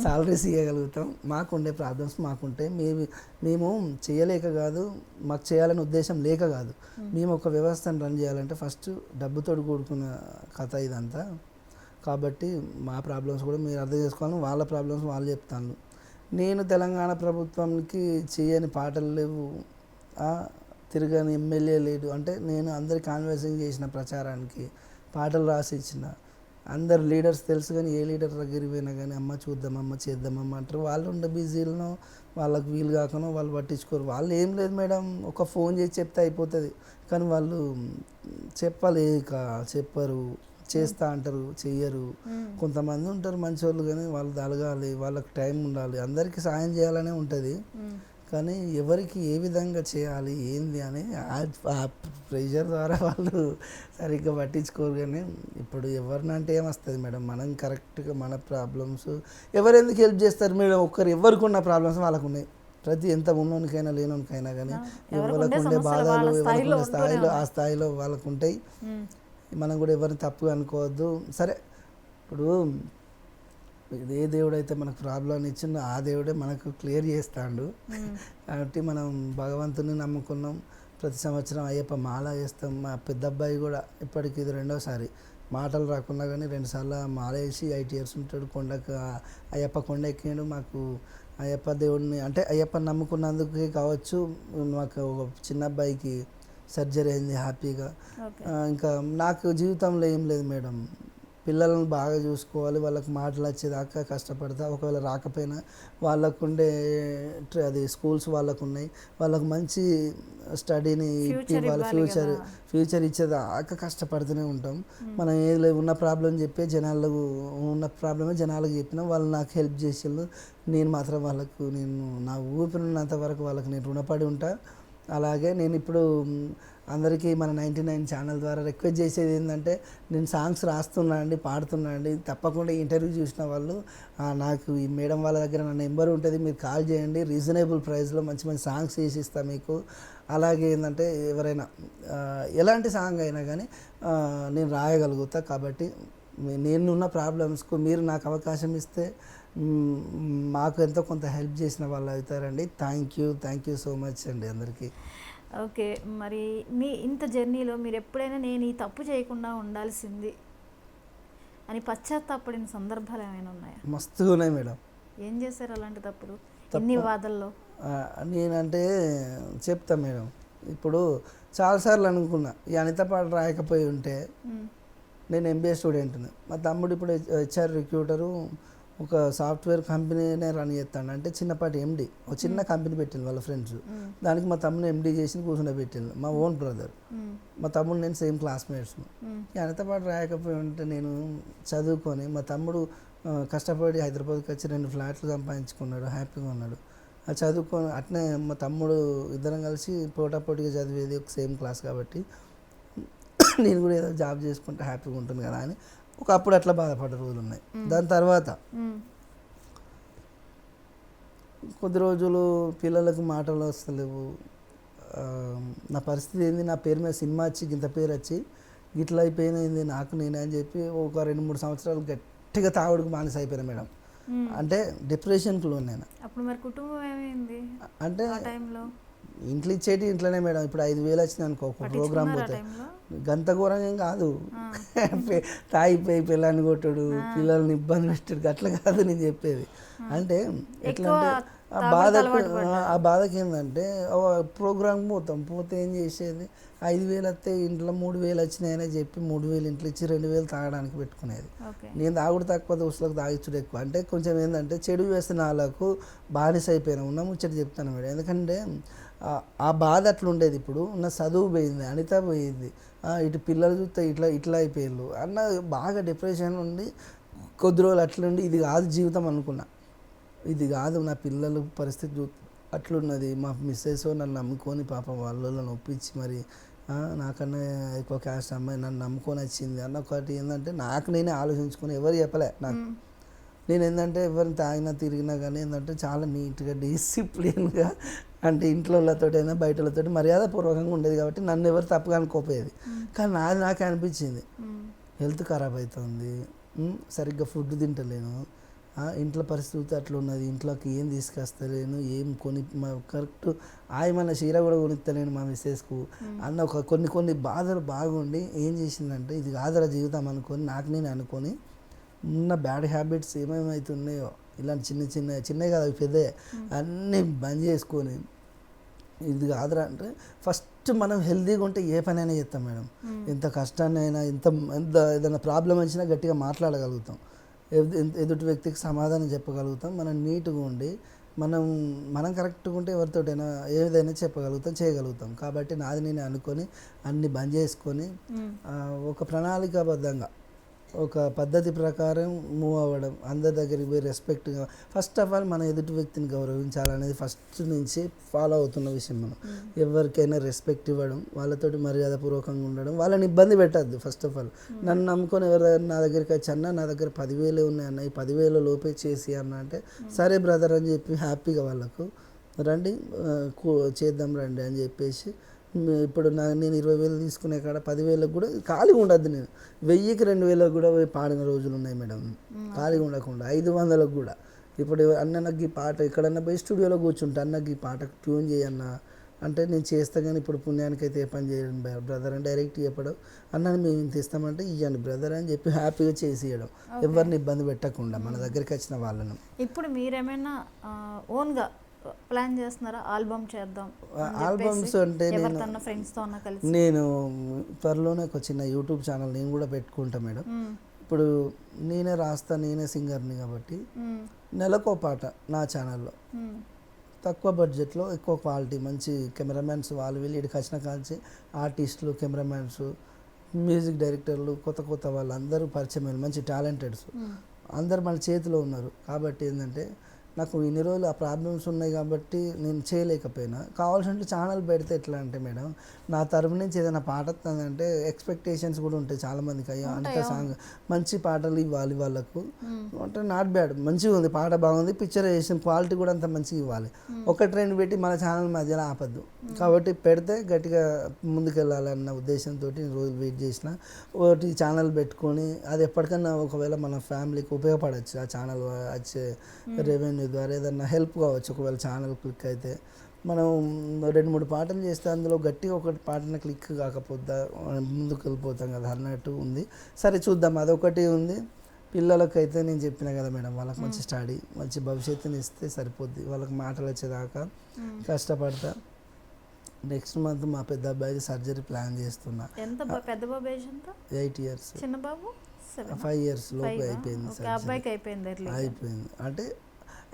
సాలరీస్ ఇవ్వగలుగుతాం. మాకుండే ప్రాబ్లమ్స్ మాకుంటాయి. మేము చేయలేక కాదు, మాకు చేయాలనే ఉద్దేశం లేక కాదు. మేము ఒక వ్యవస్థను రన్ చేయాలంటే ఫస్ట్ డబ్బుతో కూడుకున్న కథ ఇదంతా. కాబట్టి మా ప్రాబ్లమ్స్ కూడా మీరు అర్థం చేసుకోవాలి, వాళ్ళ ప్రాబ్లమ్స్ వాళ్ళు చెప్తాను. నేను తెలంగాణ ప్రభుత్వానికి చేయని పాటలు లేవు, తిరగని ఎమ్మెల్యే లేడు. అంటే నేను అందరి కాన్వర్సింగ్ చేసిన ప్రచారానికి పాటలు రాసి ఇచ్చిన అందరు లీడర్స్ తెలుసు, కానీ ఏ లీడర్ దగ్గరికి పోయినా కానీ అమ్మ చూద్దామమ్మ చేద్దామమ్మ అంటారు. వాళ్ళు ఉండే బిజీలను వాళ్ళకి వీలు కాకుండా వాళ్ళు పట్టించుకోరు. వాళ్ళు ఏం లేదు మేడం, ఒక ఫోన్ చేసి చెప్తే అయిపోతుంది, కానీ వాళ్ళు చెప్పరు, చేస్తా అంటారు, చెయ్యరు. కొంతమంది ఉంటారు మంచోళ్ళు, కానీ వాళ్ళు తలగాలి, వాళ్ళకి టైం ఉండాలి, అందరికీ సాయం చేయాలనే ఉంటుంది. కానీ ఎవరికి ఏ విధంగా చేయాలి ఏంది అని ఆ ప్రెషర్ ద్వారా వాళ్ళు సరిగ్గా పట్టించుకోరు. కానీ ఇప్పుడు ఎవరినంటే ఏమొస్తుంది మేడం, మనం కరెక్ట్గా మన ప్రాబ్లమ్స్ ఎవరు ఎందుకు హెల్ప్ చేస్తారు మేడం? ఎవరికి ఉన్న ప్రాబ్లమ్స్ వాళ్ళకు ఉన్నాయి. ప్రతి ఎంత ఉన్నోనికైనా లేనోనికైనా కానీ ఎవరికి ఉండే బాధలు ఎవరికి ఉండే స్థాయిలో ఆ స్థాయిలో వాళ్ళకు ఉంటాయి. మనం కూడా ఎవరిని తప్పుగా అనుకోవద్దు. సరే, ఇప్పుడు ఏ దేవుడైతే మనకు ప్రాబ్లం ఇచ్చిందో ఆ దేవుడే మనకు క్లియర్ చేస్తాడు. కాబట్టి మనం భగవంతుని నమ్ముకున్నాం. ప్రతి సంవత్సరం అయ్యప్ప మాల వేస్తాం. మా పెద్ద అబ్బాయి కూడా ఇప్పటికి ఇది 2వ సారి, మాటలు రాకున్నా కానీ 2 సార్లు మాల వేసి 8 years ఉంటాడు. కొండకు అయ్యప్ప కొండ ఎక్కినాడు. మాకు అయ్యప్ప దేవుడిని అంటే అయ్యప్పని నమ్ముకున్నందుకే కావచ్చు, మాకు ఒక చిన్న అబ్బాయికి సర్జరీ అయింది హ్యాపీగా. ఇంకా నాకు జీవితంలో ఏం లేదు మేడం, పిల్లలను బాగా చూసుకోవాలి, వాళ్ళకి మాటలు వచ్చేదాకా కష్టపడతా. ఒకవేళ రాకపోయినా వాళ్ళకు ఉండే అది స్కూల్స్ వాళ్ళకు ఉన్నాయి, వాళ్ళకు మంచి స్టడీని వాళ్ళ ఫ్యూచర్ ఇచ్చేదాకా కష్టపడుతూనే ఉంటాం. మనం ఏది ఉన్న ప్రాబ్లం చెప్పి జనాలకు చెప్పినా వాళ్ళు నాకు హెల్ప్ చేసేళ్ళు. నేను మాత్రం వాళ్ళకు నా ఊపిరినంత వరకు వాళ్ళకి నేను రుణపడి ఉంటా. అలాగే నేను ఇప్పుడు అందరికీ మన 99 ఛానల్ ద్వారా రిక్వెస్ట్ చేసేది ఏంటంటే, నేను సాంగ్స్ రాస్తున్నా అండి, పాడుతున్నా అండి. తప్పకుండా ఇంటర్వ్యూ చూసిన వాళ్ళు నాకు ఈ మేడం వాళ్ళ దగ్గర నా నెంబర్ ఉంటుంది, మీరు కాల్ చేయండి. రీజనబుల్ ప్రైస్లో మంచి మంచి సాంగ్స్ చేసి ఇస్తాను మీకు. అలాగే ఏంటంటే ఎవరైనా ఎలాంటి సాంగ్ అయినా కానీ నేను రాయగలుగుతా. కాబట్టి నేనున్న ప్రాబ్లమ్స్కు మీరు నాకు అవకాశం ఇస్తే మాకు ఎంతో కొంత హెల్ప్ చేసిన వాళ్ళు అవుతారండి. థ్యాంక్ యూ సో మచ్ అండి అందరికీ. ఓకే, మరి మీ ఇంత జర్నీలో మీరు ఎప్పుడైనా నేను ఈ తప్పు చేయకుండా ఉండాల్సింది అని పశ్చాత్తాపడిన సందర్భాలు ఏమైనా ఉన్నాయా? మస్తుగా ఉన్నాయి మేడం. ఏం చేశారు అలాంటి తప్పులు? ఎన్ని వాదల్లో? నేనంటే చెప్తా మేడం. ఇప్పుడు చాలాసార్లు అనుకున్నా, ఈ అనిత పాట రాయకపోయి ఉంటే నేను MBA స్టూడెంట్ని, మా తమ్ముడు ఇప్పుడు HR రిక్రూటరు, ఒక సాఫ్ట్వేర్ కంపెనీనే రన్ చేస్తాడు. అంటే చిన్నపాటి MD, ఒక చిన్న కంపెనీ పెట్టింది వాళ్ళ ఫ్రెండ్స్. దానికి మా తమ్ముడు MD చేసి కూర్చుండబెట్టింది, మా ఓన్ బ్రదర్. మా తమ్ముడు నేను సేమ్ క్లాస్మేట్స్. అనిత పాట రాయకపోయి ఉంటే నేను చదువుకొని, మా తమ్ముడు కష్టపడి హైదరాబాద్కి వచ్చి 2 ఫ్లాట్లు సంపాదించుకున్నాడు, హ్యాపీగా ఉన్నాడు. అది చదువుకొని అట్నే మా తమ్ముడు ఇద్దరం కలిసి పోటాపోటీగా చదివేది, ఒక సేమ్ క్లాస్ కాబట్టి నేను కూడా ఏదో జాబ్ చేసుకుంటే హ్యాపీగా ఉంటుంది కదా అని ఒకప్పుడు అట్లా బాధపడ్డ రోజులు ఉన్నాయి. దాని తర్వాత కొద్ది రోజులు పిల్లలకు మాటలు వస్తలేవు. నా పరిస్థితి ఏంది, నా పేరు మీద సినిమా వచ్చి ఇంత పేరు వచ్చి గిట్లా అయిపోయింది నాకు నేనే అని చెప్పి ఒక 2-3 సంవత్సరాలు గట్టిగా తాగుడుకు బానిస అయిపోయినా మేడం. అంటే డిప్రెషన్కి లోన్ నేను. అప్పుడు మరి కుటుంబం ఏమైంది? అంటే ఇంట్లో ఇచ్చేటి ఇంట్లోనే మేడం. ఇప్పుడు 5,000 వచ్చినాయి అనుకో ఒక ప్రోగ్రామ్ పోతే, గంత ఘోరంగా ఏం కాదు. తాగిపోయి పిల్లని కొట్టుడు, పిల్లల్ని ఇబ్బంది పెట్టాడు, అట్లా కాదు నేను చెప్పేది. అంటే ఎట్లా అంటే ఆ బాధకి ఏంటంటే ప్రోగ్రామ్ పోతే ఏం చేసేది, 5,000 వస్తే ఇంట్లో 3,000 వచ్చినాయనే చెప్పి 3,000 ఇంట్లో ఇచ్చి 2,000 తాగడానికి పెట్టుకునేది. నేను తాగుడు తక్కువ, దోస్తులకు తాగిచ్చుడు ఎక్కువ. అంటే కొంచెం ఏంటంటే చెడు వ్యసనాలకు బానిస అయిపోయినా ఉన్న ముచ్చట చెప్తాను మేడం. ఎందుకంటే ఆ బాధ అట్లా ఉండేది. ఇప్పుడు నా చదువు పోయింది, అనిత పోయింది, ఇటు పిల్లలు చూస్తే ఇట్లా అయిపోయారు అన్న బాగా డిప్రెషన్ ఉండి కొద్ది రోజులు అట్లుండి ఇది కాదు జీవితం అనుకున్నా. ఇది కాదు నా పిల్లల పరిస్థితి అట్లున్నది. మా మిస్సెస్ నన్ను నమ్ముకొని పాపం వాళ్ళని ఒప్పించి మరి నాకన్నా ఎక్కువ క్యాస్ట్ అమ్మాయి నన్ను నమ్ముకొని వచ్చింది అన్న ఒకటి ఏంటంటే నాకు నేనే ఆలోచించుకొని ఎవరు చెప్పలే నాకు. నేను ఏంటంటే ఎవరిని తాగినా తిరిగినా కానీ ఏంటంటే చాలా నీట్గా డిసిప్లిన్గా అంటే ఇంట్లో వాళ్ళతోటైనా బయట వాళ్ళతోటి మర్యాదపూర్వకంగా ఉండేది కాబట్టి నన్ను ఎవరు తప్పుగా అనుకోపోయేది. కానీ నాది నాకే అనిపించింది, హెల్త్ ఖరాబ్ అవుతుంది, సరిగ్గా ఫుడ్ తింటలేను, ఇంట్లో పరిస్థితి అట్లా ఉన్నది, ఇంట్లోకి ఏం తీసుకొస్తలేను, ఏం కొని కరెక్ట్ ఆయమన్న చీర కూడా కొనిస్తలేను మా మిస్సెస్కు అన్న ఒక కొన్ని బాధలు బాగుండి ఏం చేసిందంటే ఇది కాదరా జీవితం అనుకొని నాకు నేను అనుకొని ఉన్న బ్యాడ్ హ్యాబిట్స్ ఏమేమవుతున్నాయో ఇలాంటి చిన్నవి కాదు అవి పెద్దవి అన్నీ బంద్ చేసుకొని ఇది కాదురా అంటే ఫస్ట్ మనం హెల్తీగా ఉంటే ఏ పనైనా చేస్తాం మేడం. ఎంత కష్టాన్ని అయినా ఎంత ఏదైనా ప్రాబ్లం వచ్చినా గట్టిగా మాట్లాడగలుగుతాం, ఎదుటి వ్యక్తికి సమాధానం చెప్పగలుగుతాం. మనం నీట్గా ఉండి మనం కరెక్ట్గా ఉంటే ఎవరితోటైనా ఏదైనా చెప్పగలుగుతాం, చేయగలుగుతాం. కాబట్టి నాది నేను అనుకొని అన్ని బంద్ చేసుకొని ఒక ప్రణాళికాబద్ధంగా ఒక పద్ధతి ప్రకారం మూవ్ అవ్వడం, అందరి దగ్గరికి పోయి రెస్పెక్ట్గా ఫస్ట్ ఆఫ్ ఆల్ మన ఎదుటి వ్యక్తిని గౌరవించాలనేది ఫస్ట్ నుంచి ఫాలో అవుతున్న విషయం. మనం ఎవరికైనా రెస్పెక్ట్ ఇవ్వడం, వాళ్ళతోటి మర్యాదపూర్వకంగా ఉండడం, వాళ్ళని ఇబ్బంది పెట్టద్దు. ఫస్ట్ ఆఫ్ ఆల్ నన్ను నమ్ముకొని ఎవరైనా నా దగ్గరికి వచ్చి అన్న నా దగ్గర 10,000 ఉన్నాయి అన్న, ఈ 10,000 లోపే చేసి అన్న అంటే సరే బ్రదర్ అని చెప్పి హ్యాపీగా వాళ్ళకు రండి చేద్దాం రండి అని చెప్పేసి ఇప్పుడు నేను 20,000 తీసుకునే కాడ 10,000 కూడా ఖాళీగా ఉండద్దు. నేను 1,000కి 2,000 కూడా పాడిన రోజులు ఉన్నాయి మేడం, ఖాళీగా ఉండకుండా 500 కూడా. ఇప్పుడు అన్న నాకు ఈ పాట ఎక్కడన్నా పోయి స్టూడియోలో కూర్చుంటా, అన్నకి ఈ పాట ట్యూన్ చేయన్నా అంటే నేను చేస్తా, కానీ ఇప్పుడు పుణ్యానికి అయితే ఏ పని చేయడం బ్రదర్ అని డైరెక్ట్ చెప్పడం, అన్నని మేము ఇంత ఇస్తామంటే ఇవ్వండి బ్రదర్ అని చెప్పి హ్యాపీగా చేసి ఇవ్వడం, ఎవరిని ఇబ్బంది పెట్టకుండా మన దగ్గరికి వచ్చిన వాళ్ళను. ఇప్పుడు మీరేమైనా ఓన్గా ప్లాన్ చేస్తున్నారా ఆల్బమ్ చేద్దాం? ఆల్బమ్స్ అంటే నేను త్వరలోనే ఒక చిన్న యూట్యూబ్ ఛానల్ నేను కూడా పెట్టుకుంటా మేడం. ఇప్పుడు నేనే రాస్తా, నేనే సింగర్ని కాబట్టి నెలకో పాట నా ఛానల్లో తక్కువ బడ్జెట్లో ఎక్కువ క్వాలిటీ మంచి కెమెరామ్యాన్స్ వాళ్ళు వీళ్ళు ఇక్కడికి వచ్చిన కాంచి ఆర్టిస్టులు, కెమెరామ్యాన్స్, మ్యూజిక్ డైరెక్టర్లు కొత్త వాళ్ళు అందరూ పరిచయం, మంచి టాలెంటెడ్స్ అందరు మన చేతిలో ఉన్నారు. కాబట్టి ఏంటంటే నాకు ఇన్ని రోజులు ఆ ప్రాబ్లమ్స్ ఉన్నాయి కాబట్టి నేను చేయలేకపోయినా, కావాల్సినట్టు ఛానల్ పెడితే ఎట్లా అంటే మేడం నా తరపు నుంచి ఏదైనా పాట వస్తుందంటే ఎక్స్పెక్టేషన్స్ కూడా ఉంటాయి చాలామందికి. అయ్యో అంత సాంగ్ మంచి పాటలు ఇవ్వాలి వాళ్ళకు అంటే నాట్ బ్యాడ్, మంచిగా ఉంది పాట బాగుంది, పిక్చరైజేషన్ క్వాలిటీ కూడా అంత మంచిగా ఇవ్వాలి. ఒక ట్రెండ్ పెట్టి మన ఛానల్ మధ్యలో ఆపద్దు. కాబట్టి పెడితే గట్టిగా ముందుకెళ్ళాలన్న ఉద్దేశంతో రోజులు వెయిట్ చేసిన ఒకటి ఛానల్ పెట్టుకొని అది ఎప్పటికన్నా ఒకవేళ మన ఫ్యామిలీకి ఉపయోగపడవచ్చు. ఆ ఛానల్ వచ్చే రెవెన్యూ ద్వారా ఏదన్నా హెల్ప్ కావచ్చు. ఒకవేళ ఛానల్ క్లిక్ అయితే మనం 2-3 పాటలు చేస్తే అందులో గట్టిగా ఒకటి పాటన క్లిక్ కాకపోతే ముందుకు వెళ్ళిపోతాం కదా అన్నట్టు ఉంది. సరే చూద్దాం, అదొకటి ఉంది. పిల్లలకైతే నేను చెప్పిన కదా మేడం, వాళ్ళకి మంచి స్టడీ, మంచి భవిష్యత్తుని ఇస్తే సరిపోద్ది. వాళ్ళకి మాటలు వచ్చేదాకా కష్టపడతా. నెక్స్ట్ మంత్ మా పెద్ద అబ్బాయికి సర్జరీ ప్లాన్ చేస్తున్నా. 8 years, చిన్న బాబు 5 years లోపు అయిపోయింది. అయిపోయింది అంటే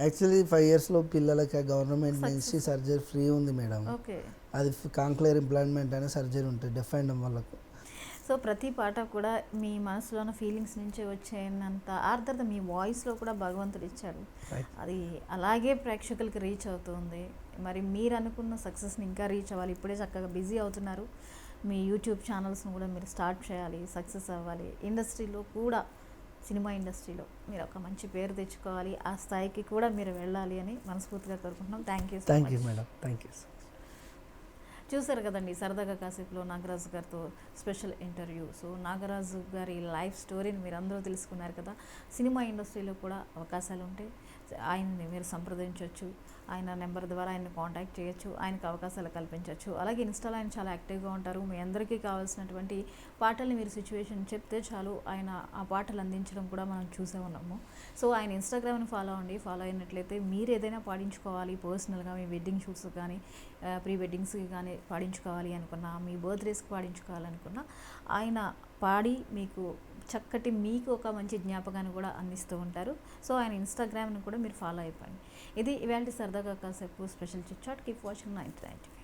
యాక్చువల్లీ 5 years లో పిల్లలకి గవర్నమెంట్ నుంచి సర్జరీ ఫ్రీ ఉంది మేడం. అది కాంక్లేర్ ఇంప్లాంట్మెంట్ అనే సర్జరీ ఉంటుంది డెఫ్ అండ్ వాళ్ళకు. సో ప్రతి పాట కూడా మీ మనసులో ఉన్న ఫీలింగ్స్ నుంచి వచ్చేంత ఆర్ద్రత మీ వాయిస్లో కూడా భగవంతుడు ఇచ్చాడు. అది అలాగే ప్రేక్షకులకి రీచ్ అవుతుంది. మరి మీరు అనుకున్న సక్సెస్ని ఇంకా రీచ్ అవ్వాలి. ఇప్పుడే చక్కగా బిజీ అవుతున్నారు. మీ యూట్యూబ్ ఛానల్స్ను కూడా మీరు స్టార్ట్ చేయాలి, సక్సెస్ అవ్వాలి. ఇండస్ట్రీలో కూడా, సినిమా ఇండస్ట్రీలో మీరు ఒక మంచి పేరు తెచ్చుకోవాలి. ఆ స్థాయికి కూడా మీరు వెళ్ళాలి అని మనస్ఫూర్తిగా కోరుకుంటున్నాం. Thank you madam. Thank you. చూసారు కదండి, సరదాగా కాసేపులో నాగరాజు గారితో స్పెషల్ ఇంటర్వ్యూ. సో నాగరాజు గారి లైఫ్ స్టోరీని మీరు అందరూ తెలుసుకున్నారు కదా. సినిమా ఇండస్ట్రీలో కూడా అవకాశాలు ఉంటే ఆయన్ని మీరు సంప్రదించవచ్చు. ఆయన నెంబర్ ద్వారా ఆయన్ని కాంటాక్ట్ చేయొచ్చు, ఆయనకు అవకాశాలు కల్పించవచ్చు. అలాగే ఇన్స్టాలో ఆయన చాలా యాక్టివ్గా ఉంటారు. మీ అందరికీ కావాల్సినటువంటి పాటల్ని మీరు సిచ్యువేషన్ చెప్తే చాలు ఆయన ఆ పాటలు అందించడం కూడా మనం చూసే ఉన్నాము. సో ఆయన ఇన్స్టాగ్రామ్ని ఫాలో అవ్వండి. ఫాలో అయినట్లయితే మీరు ఏదైనా పాడించుకోవాలి పర్సనల్గా, మీ వెడ్డింగ్ షూట్స్ కానీ ప్రీ వెడ్డింగ్స్కి కానీ పాడించుకోవాలి అనుకున్నా, మీ బర్త్డేస్కి పాడించుకోవాలనుకున్నా ఆయన పాడి మీకు చక్కటి మీకు ఒక మంచి జ్ఞాపకాన్ని కూడా అందిస్తూ ఉంటారు. సో ఆయన ఇన్స్టాగ్రామ్ని కూడా మీరు ఫాలో అయిపోండి. ఇది ఇవాళ సరదాగా కాసేపు special chit chat. Keep watching 99 TV.